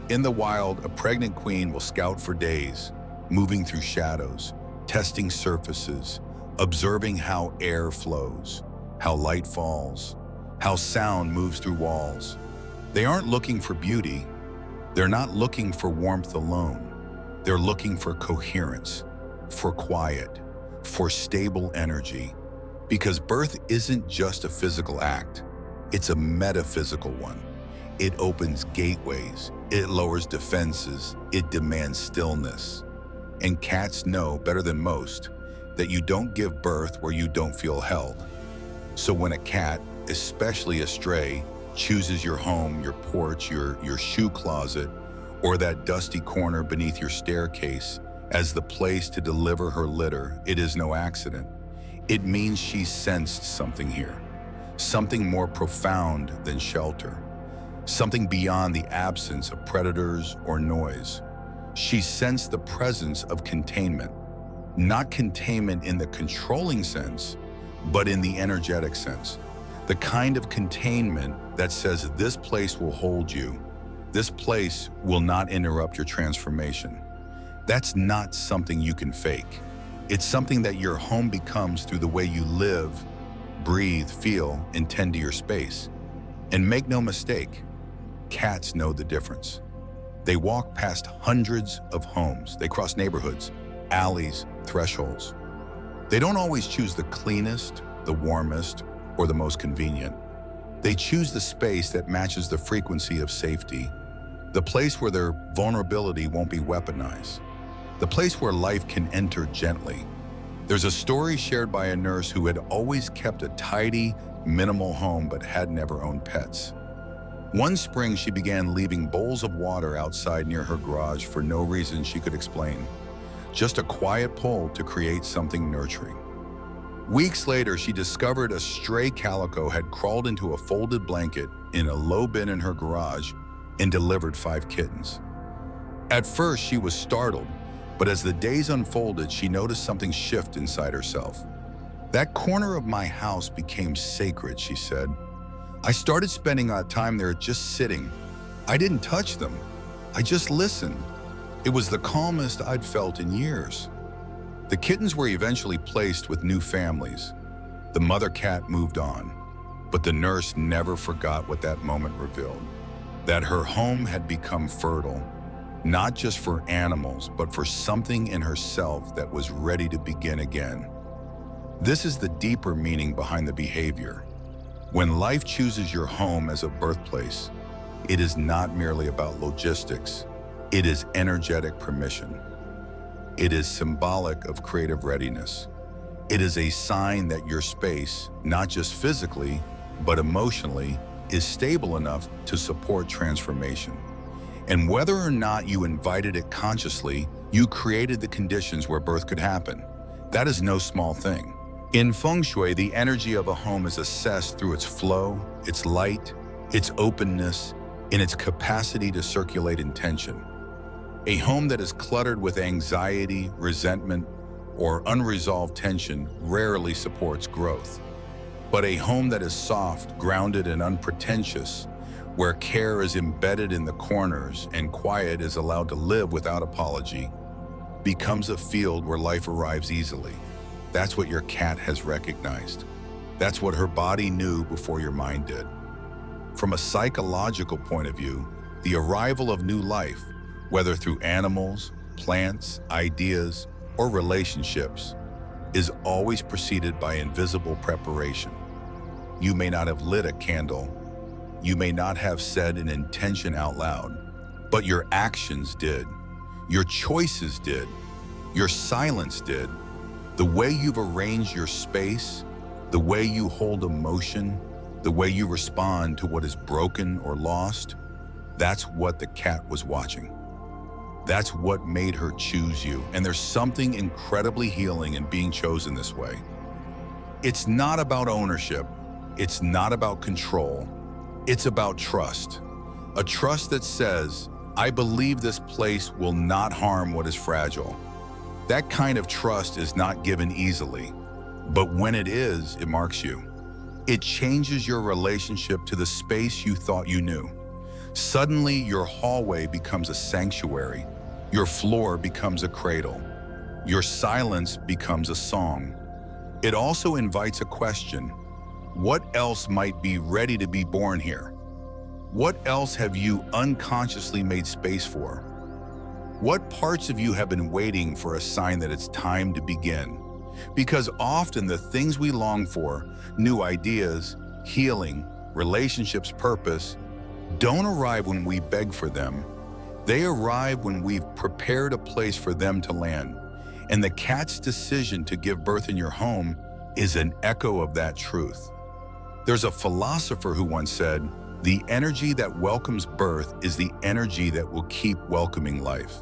In the wild, a pregnant queen will scout for days, moving through shadows, testing surfaces, observing how air flows, how light falls, how sound moves through walls. They aren't looking for beauty. They're not looking for warmth alone. They're looking for coherence, for quiet, for stable energy. Because birth isn't just a physical act, it's a metaphysical one. It opens gateways, it lowers defenses, it demands stillness. And cats know better than most that you don't give birth where you don't feel held. So when a cat, especially a stray, chooses your home, your porch, your shoe closet, or that dusty corner beneath your staircase as the place to deliver her litter, it is no accident. It means she sensed something here, something more profound than shelter, something beyond the absence of predators or noise. She sensed the presence of containment, not containment in the controlling sense, but in the energetic sense. The kind of containment that says this place will hold you. This place will not interrupt your transformation. That's not something you can fake. It's something that your home becomes through the way you live, breathe, feel, and tend to your space. And make no mistake, cats know the difference. They walk past hundreds of homes. They cross neighborhoods, alleys, thresholds. They don't always choose the cleanest, the warmest, or the most convenient. They choose the space that matches the frequency of safety, the place where their vulnerability won't be weaponized, the place where life can enter gently. There's a story shared by a nurse who had always kept a tidy, minimal home but had never owned pets. One spring, she began leaving bowls of water outside near her garage for no reason she could explain, just a quiet pull to create something nurturing. Weeks later, she discovered a stray calico had crawled into a folded blanket in a low bin in her garage and delivered 5 kittens. At first, she was startled, but as the days unfolded, she noticed something shift inside herself. "That corner of my house became sacred," she said. "I started spending time there just sitting. I didn't touch them. I just listened. It was the calmest I'd felt in years." The kittens were eventually placed with new families. The mother cat moved on, but the nurse never forgot what that moment revealed: that her home had become fertile, not just for animals, but for something in herself that was ready to begin again. This is the deeper meaning behind the behavior. When life chooses your home as a birthplace, it is not merely about logistics. It is energetic permission. It is symbolic of creative readiness. It is a sign that your space, not just physically, but emotionally, is stable enough to support transformation. And whether or not you invited it consciously, you created the conditions where birth could happen. That is no small thing. In Feng Shui, the energy of a home is assessed through its flow, its light, its openness, and its capacity to circulate intention. A home that is cluttered with anxiety, resentment, or unresolved tension rarely supports growth. But a home that is soft, grounded, and unpretentious, where care is embedded in the corners and quiet is allowed to live without apology, becomes a field where life arrives easily. That's what your cat has recognized. That's what her body knew before your mind did. From a psychological point of view, the arrival of new life, whether through animals, plants, ideas, or relationships, is always preceded by invisible preparation. You may not have lit a candle, you may not have said an intention out loud, but your actions did, your choices did, your silence did. The way you've arranged your space, the way you hold emotion, the way you respond to what is broken or lost, that's what the cat was watching. That's what made her choose you. And there's something incredibly healing in being chosen this way. It's not about ownership. It's not about control. It's about trust. A trust that says, I believe this place will not harm what is fragile. That kind of trust is not given easily, but when it is, it marks you. It changes your relationship to the space you thought you knew. Suddenly, your hallway becomes a sanctuary. Your floor becomes a cradle. Your silence becomes a song. It also invites a question. What else might be ready to be born here? What else have you unconsciously made space for? What parts of you have been waiting for a sign that it's time to begin? Because often the things we long for, new ideas, healing, relationships, purpose, don't arrive when we beg for them. They arrive when we've prepared a place for them to land. And the cat's decision to give birth in your home is an echo of that truth. There's a philosopher who once said, the energy that welcomes birth is the energy that will keep welcoming life.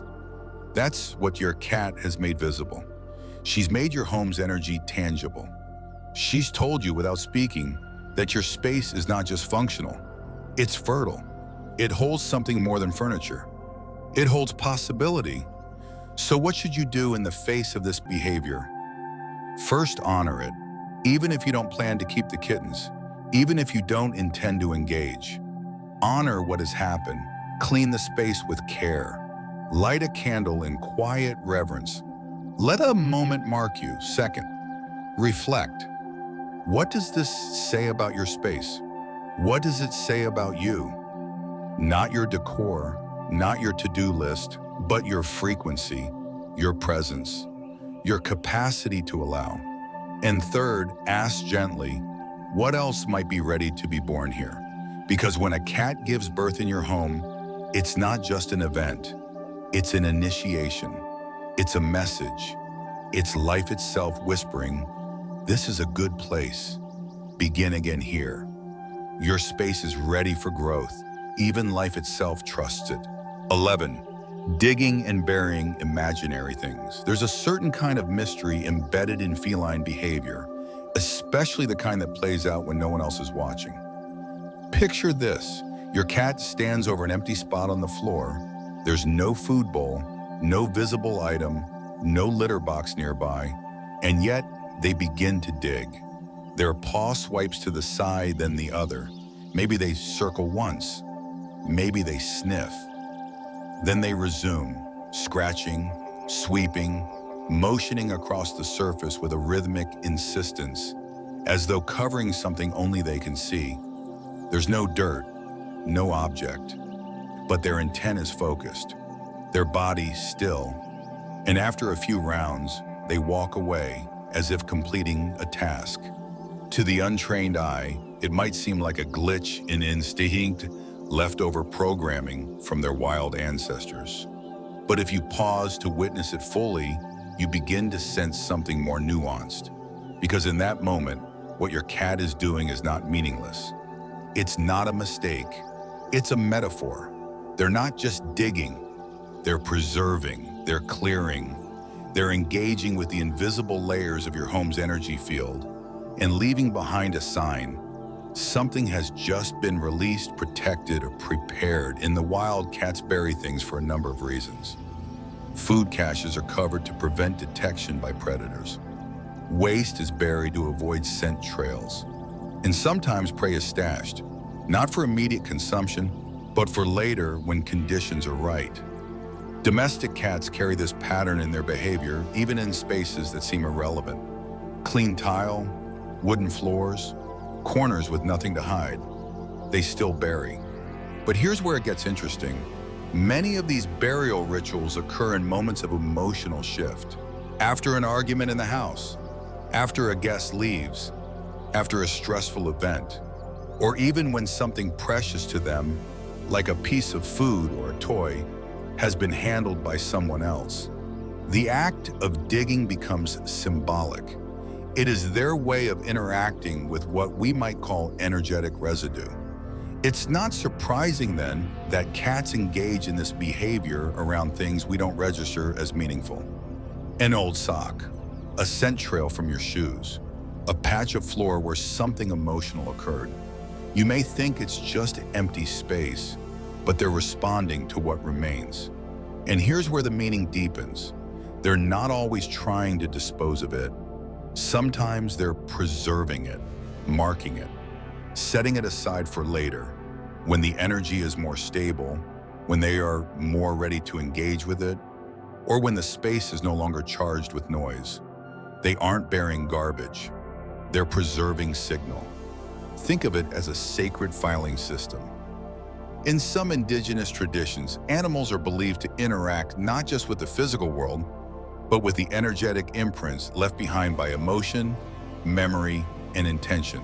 That's what your cat has made visible. She's made your home's energy tangible. She's told you without speaking that your space is not just functional, it's fertile. It holds something more than furniture. It holds possibility. So what should you do in the face of this behavior? First, honor it, even if you don't plan to keep the kittens, even if you don't intend to engage. Honor what has happened. Clean the space with care. Light a candle in quiet reverence. Let a moment mark you. Second, reflect. What does this say about your space? What does it say about you? Not your decor, not your to-do list, but your frequency, your presence, your capacity to allow. And third, ask gently, what else might be ready to be born here? Because when a cat gives birth in your home, It's not just an event, it's an initiation. It's a message. It's life itself whispering, "This is a good place. Begin again here." Your space is ready for growth. Even life itself trusts it. 11. Digging and burying imaginary things. There's a certain kind of mystery embedded in feline behavior, especially the kind that plays out when no one else is watching. Picture this. Your cat stands over an empty spot on the floor. There's no food bowl, no visible item, no litter box nearby, and yet they begin to dig. Their paw swipes to the side, then the other. Maybe they circle once. Maybe they sniff. Then they resume, scratching, sweeping, motioning across the surface with a rhythmic insistence, as though covering something only they can see. There's no dirt, no object, but their intent is focused, their body still, and after a few rounds, they walk away as if completing a task. To the untrained eye, it might seem like a glitch in instinct, leftover programming from their wild ancestors. But if you pause to witness it fully, you begin to sense something more nuanced. Because in that moment, what your cat is doing is not meaningless. It's not a mistake. It's a metaphor. They're not just digging. They're preserving. They're clearing. They're engaging with the invisible layers of your home's energy field and leaving behind a sign. Something has just been released, protected, or prepared. In the wild, cats bury things for a number of reasons. Food caches are covered to prevent detection by predators. Waste is buried to avoid scent trails. And sometimes prey is stashed, not for immediate consumption, but for later when conditions are right. Domestic cats carry this pattern in their behavior, even in spaces that seem irrelevant. Clean tile, wooden floors, corners with nothing to hide. They still bury. But here's where it gets interesting. Many of these burial rituals occur in moments of emotional shift. After an argument in the house, after a guest leaves, after a stressful event, or even when something precious to them, like a piece of food or a toy, has been handled by someone else. The act of digging becomes symbolic. It is their way of interacting with what we might call energetic residue. It's not surprising then that cats engage in this behavior around things we don't register as meaningful. An old sock, a scent trail from your shoes, a patch of floor where something emotional occurred. You may think it's just empty space, but they're responding to what remains. And here's where the meaning deepens. They're not always trying to dispose of it. Sometimes they're preserving it, marking it, setting it aside for later, when the energy is more stable, when they are more ready to engage with it, or when the space is no longer charged with noise. They aren't burying garbage. They're preserving signal. Think of it as a sacred filing system. In some indigenous traditions, animals are believed to interact not just with the physical world, but with the energetic imprints left behind by emotion, memory, and intention.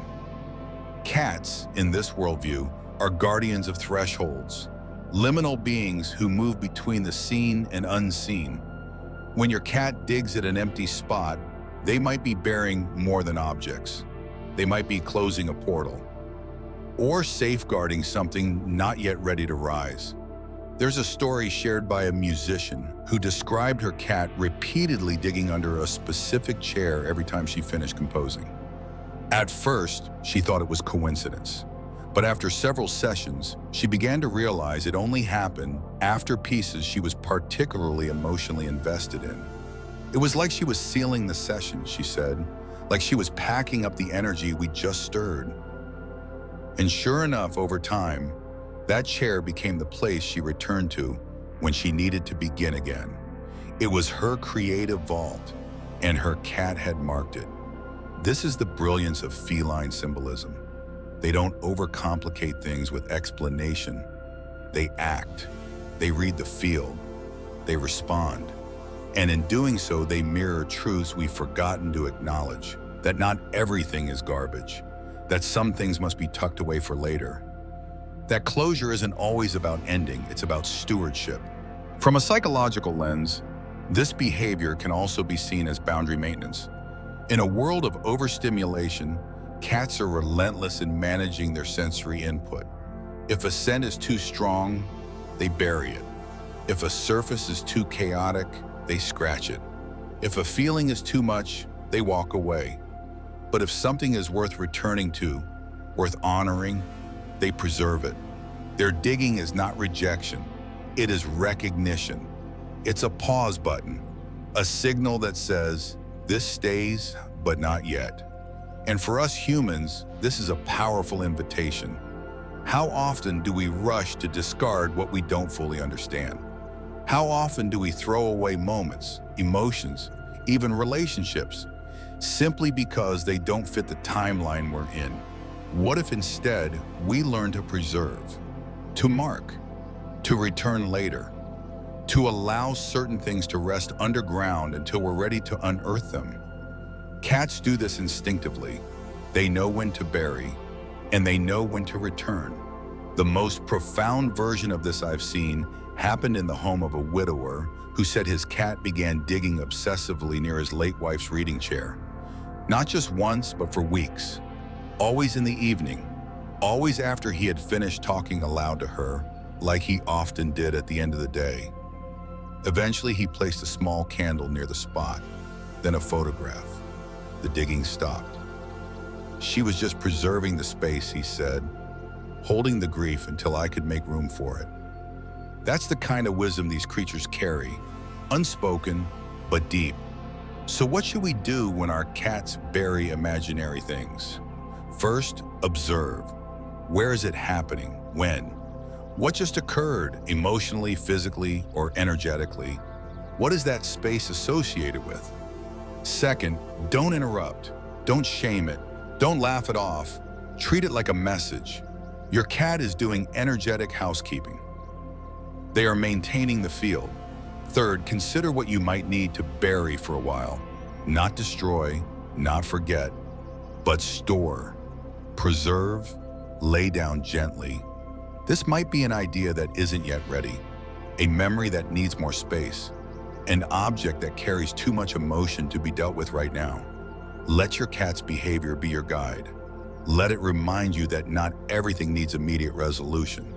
Cats, in this worldview, are guardians of thresholds, liminal beings who move between the seen and unseen. When your cat digs at an empty spot, they might be burying more than objects. They might be closing a portal, or safeguarding something not yet ready to rise. There's a story shared by a musician who described her cat repeatedly digging under a specific chair every time she finished composing. At first, she thought it was coincidence. But after several sessions, she began to realize it only happened after pieces she was particularly emotionally invested in. It was like she was sealing the session, she said, like she was packing up the energy we just stirred. And sure enough, over time, that chair became the place she returned to when she needed to begin again. It was her creative vault, and her cat had marked it. This is the brilliance of feline symbolism. They don't overcomplicate things with explanation. They act. They read the field. They respond. And in doing so, they mirror truths we've forgotten to acknowledge, that not everything is garbage, that some things must be tucked away for later. That closure isn't always about ending, it's about stewardship. From a psychological lens, this behavior can also be seen as boundary maintenance. In a world of overstimulation, cats are relentless in managing their sensory input. If a scent is too strong, they bury it. If a surface is too chaotic, they scratch it. If a feeling is too much, they walk away. But if something is worth returning to, worth honoring, they preserve it. Their digging is not rejection, it is recognition. It's a pause button, a signal that says, this stays, but not yet. And for us humans, this is a powerful invitation. How often do we rush to discard what we don't fully understand? How often do we throw away moments, emotions, even relationships, simply because they don't fit the timeline we're in? What if instead we learn to preserve, to mark, to return later, to allow certain things to rest underground until we're ready to unearth them? Cats do this instinctively. They know when to bury, and they know when to return. The most profound version of this I've seen happened in the home of a widower who said his cat began digging obsessively near his late wife's reading chair. Not just once, but for weeks. Always in the evening, always after he had finished talking aloud to her, like he often did at the end of the day. Eventually, he placed a small candle near the spot, then a photograph. The digging stopped. She was just preserving the space, he said, holding the grief until I could make room for it. That's the kind of wisdom these creatures carry, unspoken, but deep. So what should we do when our cats bury imaginary things? First, observe. Where is it happening? When? What just occurred, emotionally, physically, or energetically? What is that space associated with? Second, don't interrupt. Don't shame it. Don't laugh it off. Treat it like a message. Your cat is doing energetic housekeeping. They are maintaining the field. Third, consider what you might need to bury for a while. Not destroy, not forget, but store, preserve, lay down gently. This might be an idea that isn't yet ready, a memory that needs more space, an object that carries too much emotion to be dealt with right now. Let your cat's behavior be your guide. Let it remind you that not everything needs immediate resolution.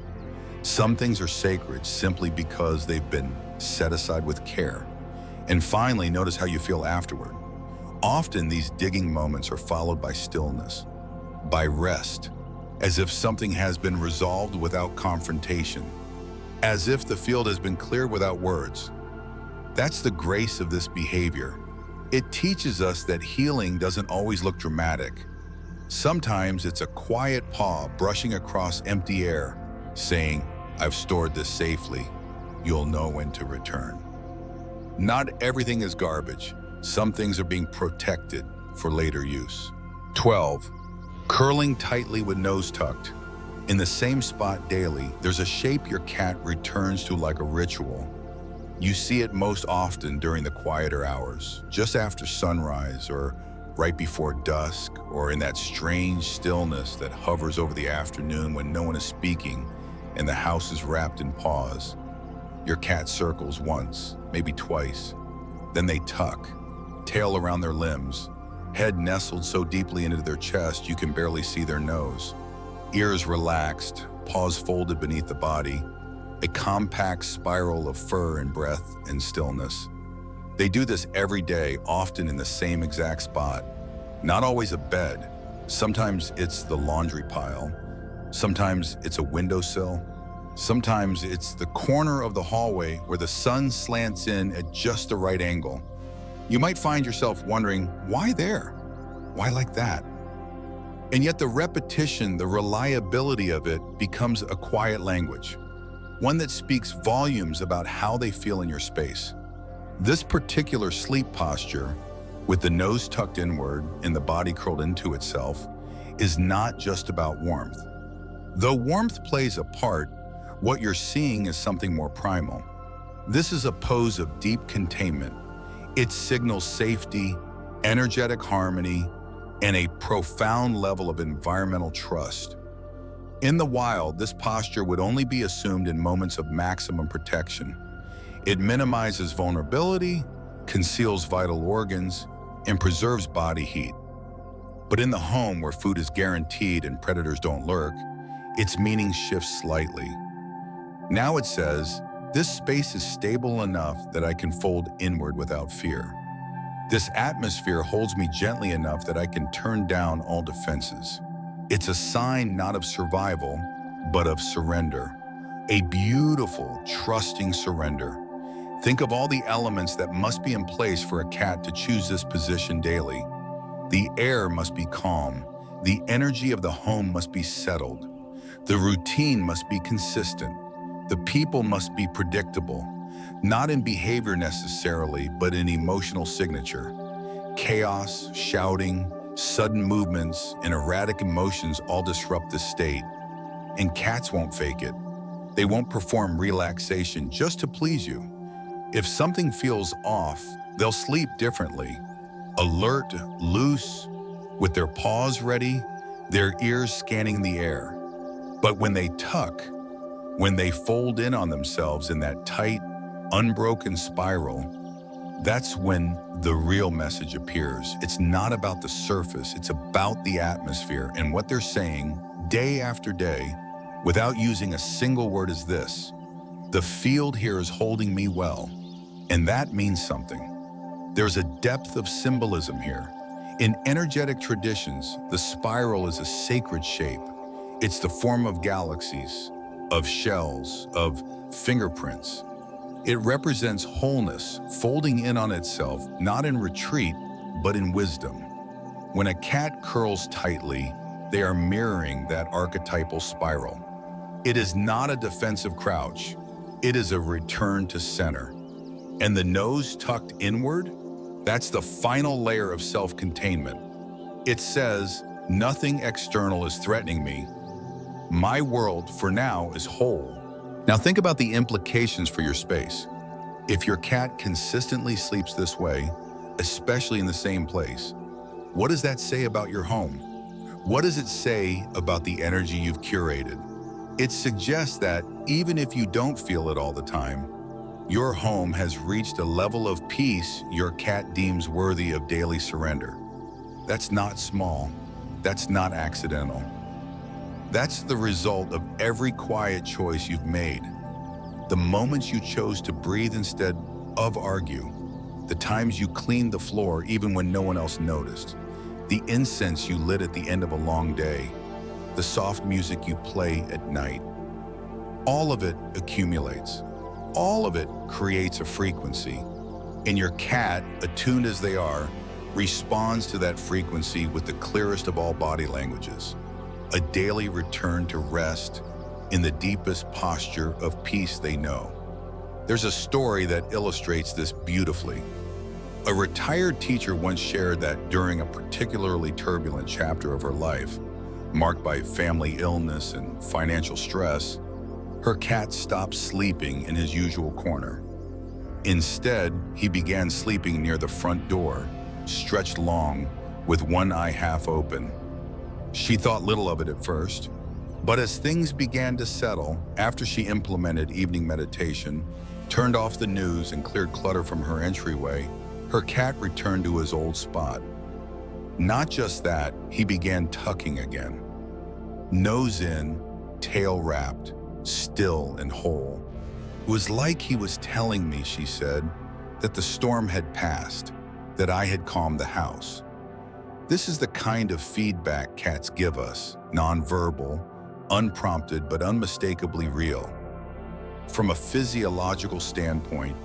Some things are sacred simply because they've been set aside with care. And finally, notice how you feel afterward. Often these digging moments are followed by stillness, by rest, as if something has been resolved without confrontation, as if the field has been cleared without words. That's the grace of this behavior. It teaches us that healing doesn't always look dramatic. Sometimes it's a quiet paw brushing across empty air, saying, I've stored this safely. You'll know when to return. Not everything is garbage. Some things are being protected for later use. 12. Curling tightly with nose tucked. In the same spot daily, there's a shape your cat returns to like a ritual. You see it most often during the quieter hours, just after sunrise or right before dusk, or in that strange stillness that hovers over the afternoon when no one is speaking and the house is wrapped in pause. Your cat circles once, maybe twice. Then they tuck, tail around their limbs, head nestled so deeply into their chest you can barely see their nose. Ears relaxed, paws folded beneath the body, a compact spiral of fur and breath and stillness. They do this every day, often in the same exact spot. Not always a bed. Sometimes it's the laundry pile. Sometimes it's a windowsill. Sometimes it's the corner of the hallway where the sun slants in at just the right angle. You might find yourself wondering, why there? Why like that? And yet the repetition, the reliability of it becomes a quiet language, one that speaks volumes about how they feel in your space. This particular sleep posture, with the nose tucked inward and the body curled into itself, is not just about warmth. Though warmth plays a part, what you're seeing is something more primal. This is a pose of deep containment. It signals safety, energetic harmony, and a profound level of environmental trust. In the wild, this posture would only be assumed in moments of maximum protection. It minimizes vulnerability, conceals vital organs, and preserves body heat. But in the home where food is guaranteed and predators don't lurk, its meaning shifts slightly. Now it says, this space is stable enough that I can fold inward without fear. This atmosphere holds me gently enough that I can turn down all defenses. It's a sign not of survival, but of surrender. A beautiful, trusting surrender. Think of all the elements that must be in place for a cat to choose this position daily. The air must be calm. The energy of the home must be settled. The routine must be consistent. The people must be predictable, not in behavior necessarily, but in emotional signature. Chaos, shouting, sudden movements, and erratic emotions all disrupt this state. And cats won't fake it. They won't perform relaxation just to please you. If something feels off, they'll sleep differently. Alert, loose, with their paws ready, their ears scanning the air. But when they tuck, when they fold in on themselves in that tight, unbroken spiral, that's when the real message appears. It's not about the surface, it's about the atmosphere. And what they're saying day after day, without using a single word, is this: the field here is holding me well. And that means something. There's a depth of symbolism here. In energetic traditions, the spiral is a sacred shape. It's the form of galaxies, of shells, of fingerprints. It represents wholeness, folding in on itself, not in retreat, but in wisdom. When a cat curls tightly, they are mirroring that archetypal spiral. It is not a defensive crouch. It is a return to center. And the nose tucked inward, that's the final layer of self-containment. It says, nothing external is threatening me. My world, for now, is whole. Now think about the implications for your space. If your cat consistently sleeps this way, especially in the same place, what does that say about your home? What does it say about the energy you've curated? It suggests that even if you don't feel it all the time, your home has reached a level of peace your cat deems worthy of daily surrender. That's not small. That's not accidental. That's the result of every quiet choice you've made. The moments you chose to breathe instead of argue. The times you cleaned the floor even when no one else noticed. The incense you lit at the end of a long day. The soft music you play at night. All of it accumulates. All of it creates a frequency. And your cat, attuned as they are, responds to that frequency with the clearest of all body languages. A daily return to rest in the deepest posture of peace they know. There's a story that illustrates this beautifully. A retired teacher once shared that during a particularly turbulent chapter of her life, marked by family illness and financial stress, her cat stopped sleeping in his usual corner. Instead, he began sleeping near the front door, stretched long, with one eye half open. She thought little of it at first, but as things began to settle, after she implemented evening meditation, turned off the news and cleared clutter from her entryway, her cat returned to his old spot. Not just that, he began tucking again. Nose in, tail wrapped, still and whole. It was like he was telling me, she said, that the storm had passed, that I had calmed the house. This is the kind of feedback cats give us, nonverbal, unprompted, but unmistakably real. From a physiological standpoint,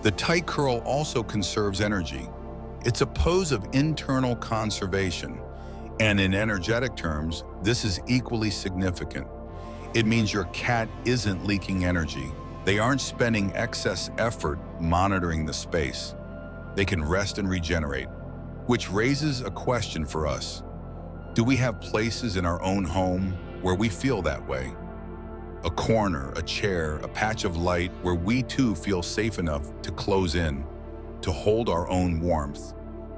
the tight curl also conserves energy. It's a pose of internal conservation, and in energetic terms, this is equally significant. It means your cat isn't leaking energy. They aren't spending excess effort monitoring the space. They can rest and regenerate, which raises a question for us. Do we have places in our own home where we feel that way? A corner, a chair, a patch of light where we too feel safe enough to close in, to hold our own warmth,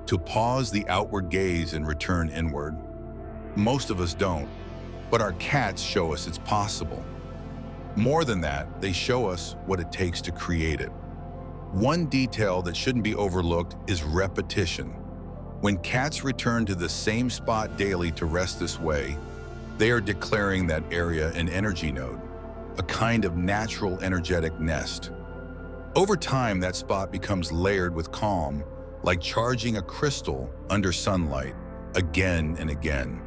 to pause the outward gaze and return inward? Most of us don't. But our cats show us it's possible. More than that, they show us what it takes to create it. One detail that shouldn't be overlooked is repetition. When cats return to the same spot daily to rest this way, they are declaring that area an energy node, a kind of natural energetic nest. Over time, that spot becomes layered with calm, like charging a crystal under sunlight, again and again.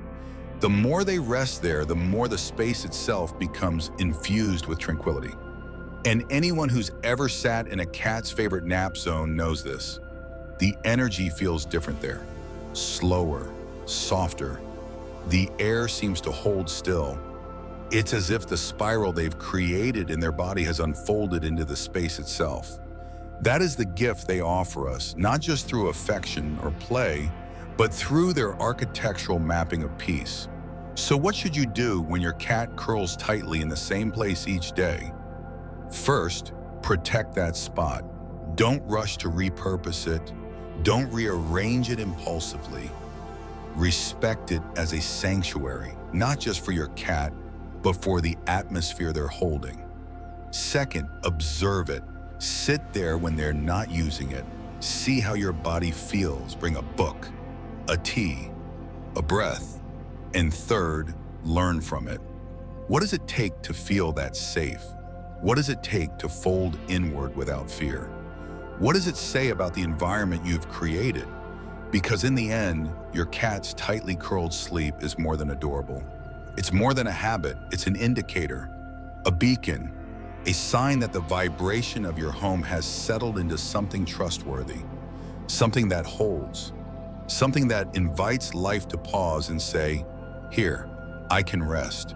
The more they rest there, the more the space itself becomes infused with tranquility. And anyone who's ever sat in a cat's favorite nap zone knows this. The energy feels different there. Slower, softer. The air seems to hold still. It's as if the spiral they've created in their body has unfolded into the space itself. That is the gift they offer us, not just through affection or play, but through their architectural mapping of peace. So what should you do when your cat curls tightly in the same place each day? First, protect that spot. Don't rush to repurpose it. Don't rearrange it impulsively. Respect it as a sanctuary, not just for your cat, but for the atmosphere they're holding. Second, observe it. Sit there when they're not using it. See how your body feels. Bring a book, a tea, a breath. And third, learn from it. What does it take to feel that safe? What does it take to fold inward without fear? What does it say about the environment you've created? Because in the end, your cat's tightly curled sleep is more than adorable. It's more than a habit. It's an indicator, a beacon, a sign that the vibration of your home has settled into something trustworthy, something that holds, something that invites life to pause and say, "Here, I can rest."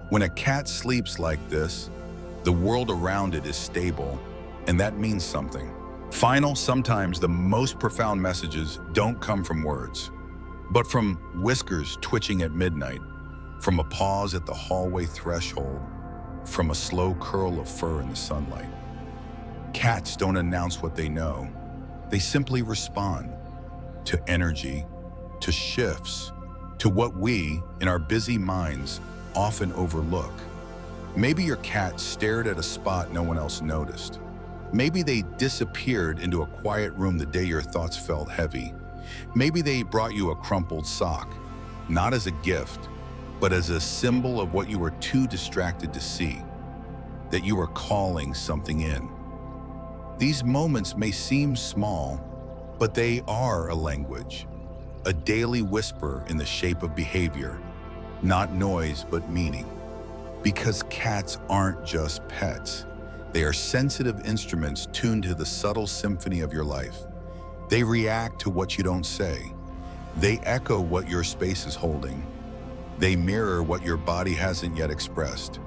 When a cat sleeps like this, the world around it is stable, and that means something. Sometimes the most profound messages don't come from words, but from whiskers twitching at midnight, from a pause at the hallway threshold, from a slow curl of fur in the sunlight. Cats don't announce what they know. They simply respond to energy, to shifts, to what we, in our busy minds, often overlook. Maybe your cat stared at a spot no one else noticed. Maybe they disappeared into a quiet room the day your thoughts felt heavy. Maybe they brought you a crumpled sock, not as a gift, but as a symbol of what you were too distracted to see, that you were calling something in. These moments may seem small, but they are a language, a daily whisper in the shape of behavior, not noise but meaning. Because cats aren't just pets. They are sensitive instruments tuned to the subtle symphony of your life. They react to what you don't say. They echo what your space is holding. They mirror what your body hasn't yet expressed.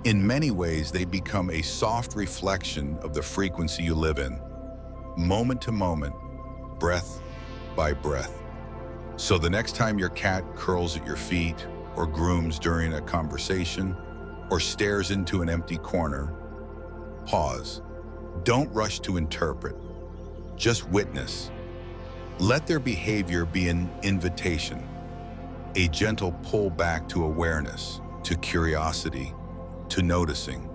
In many ways, they become a soft reflection of the frequency you live in, moment to moment, breath by breath. So the next time your cat curls at your feet, or grooms during a conversation, or stares into an empty corner, pause. Don't rush to interpret. Just witness. Let their behavior be an invitation, a gentle pull back to awareness, to curiosity, to noticing.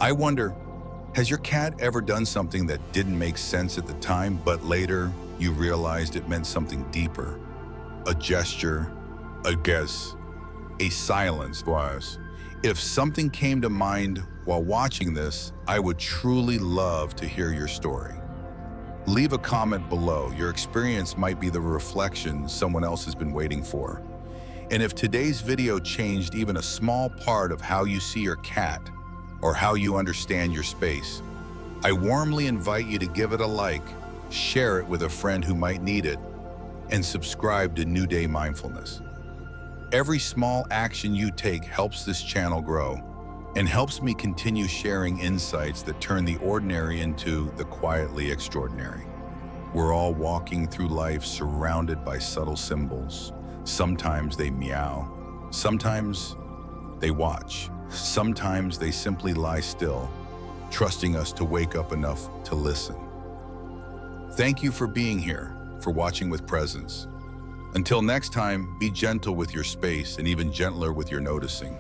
I wonder, has your cat ever done something that didn't make sense at the time, but later you realized it meant something deeper? A gesture, a guess, a silence was. If something came to mind while watching this, I would truly love to hear your story. Leave a comment below. Your experience might be the reflection someone else has been waiting for. And if today's video changed even a small part of how you see your cat or how you understand your space, I warmly invite you to give it a like, share it with a friend who might need it, and subscribe to New Day Mindfulness. Every small action you take helps this channel grow and helps me continue sharing insights that turn the ordinary into the quietly extraordinary. We're all walking through life surrounded by subtle symbols. Sometimes they meow, sometimes they watch, sometimes they simply lie still, trusting us to wake up enough to listen. Thank you for being here, for watching with presence. Until next time, be gentle with your space and even gentler with your noticing.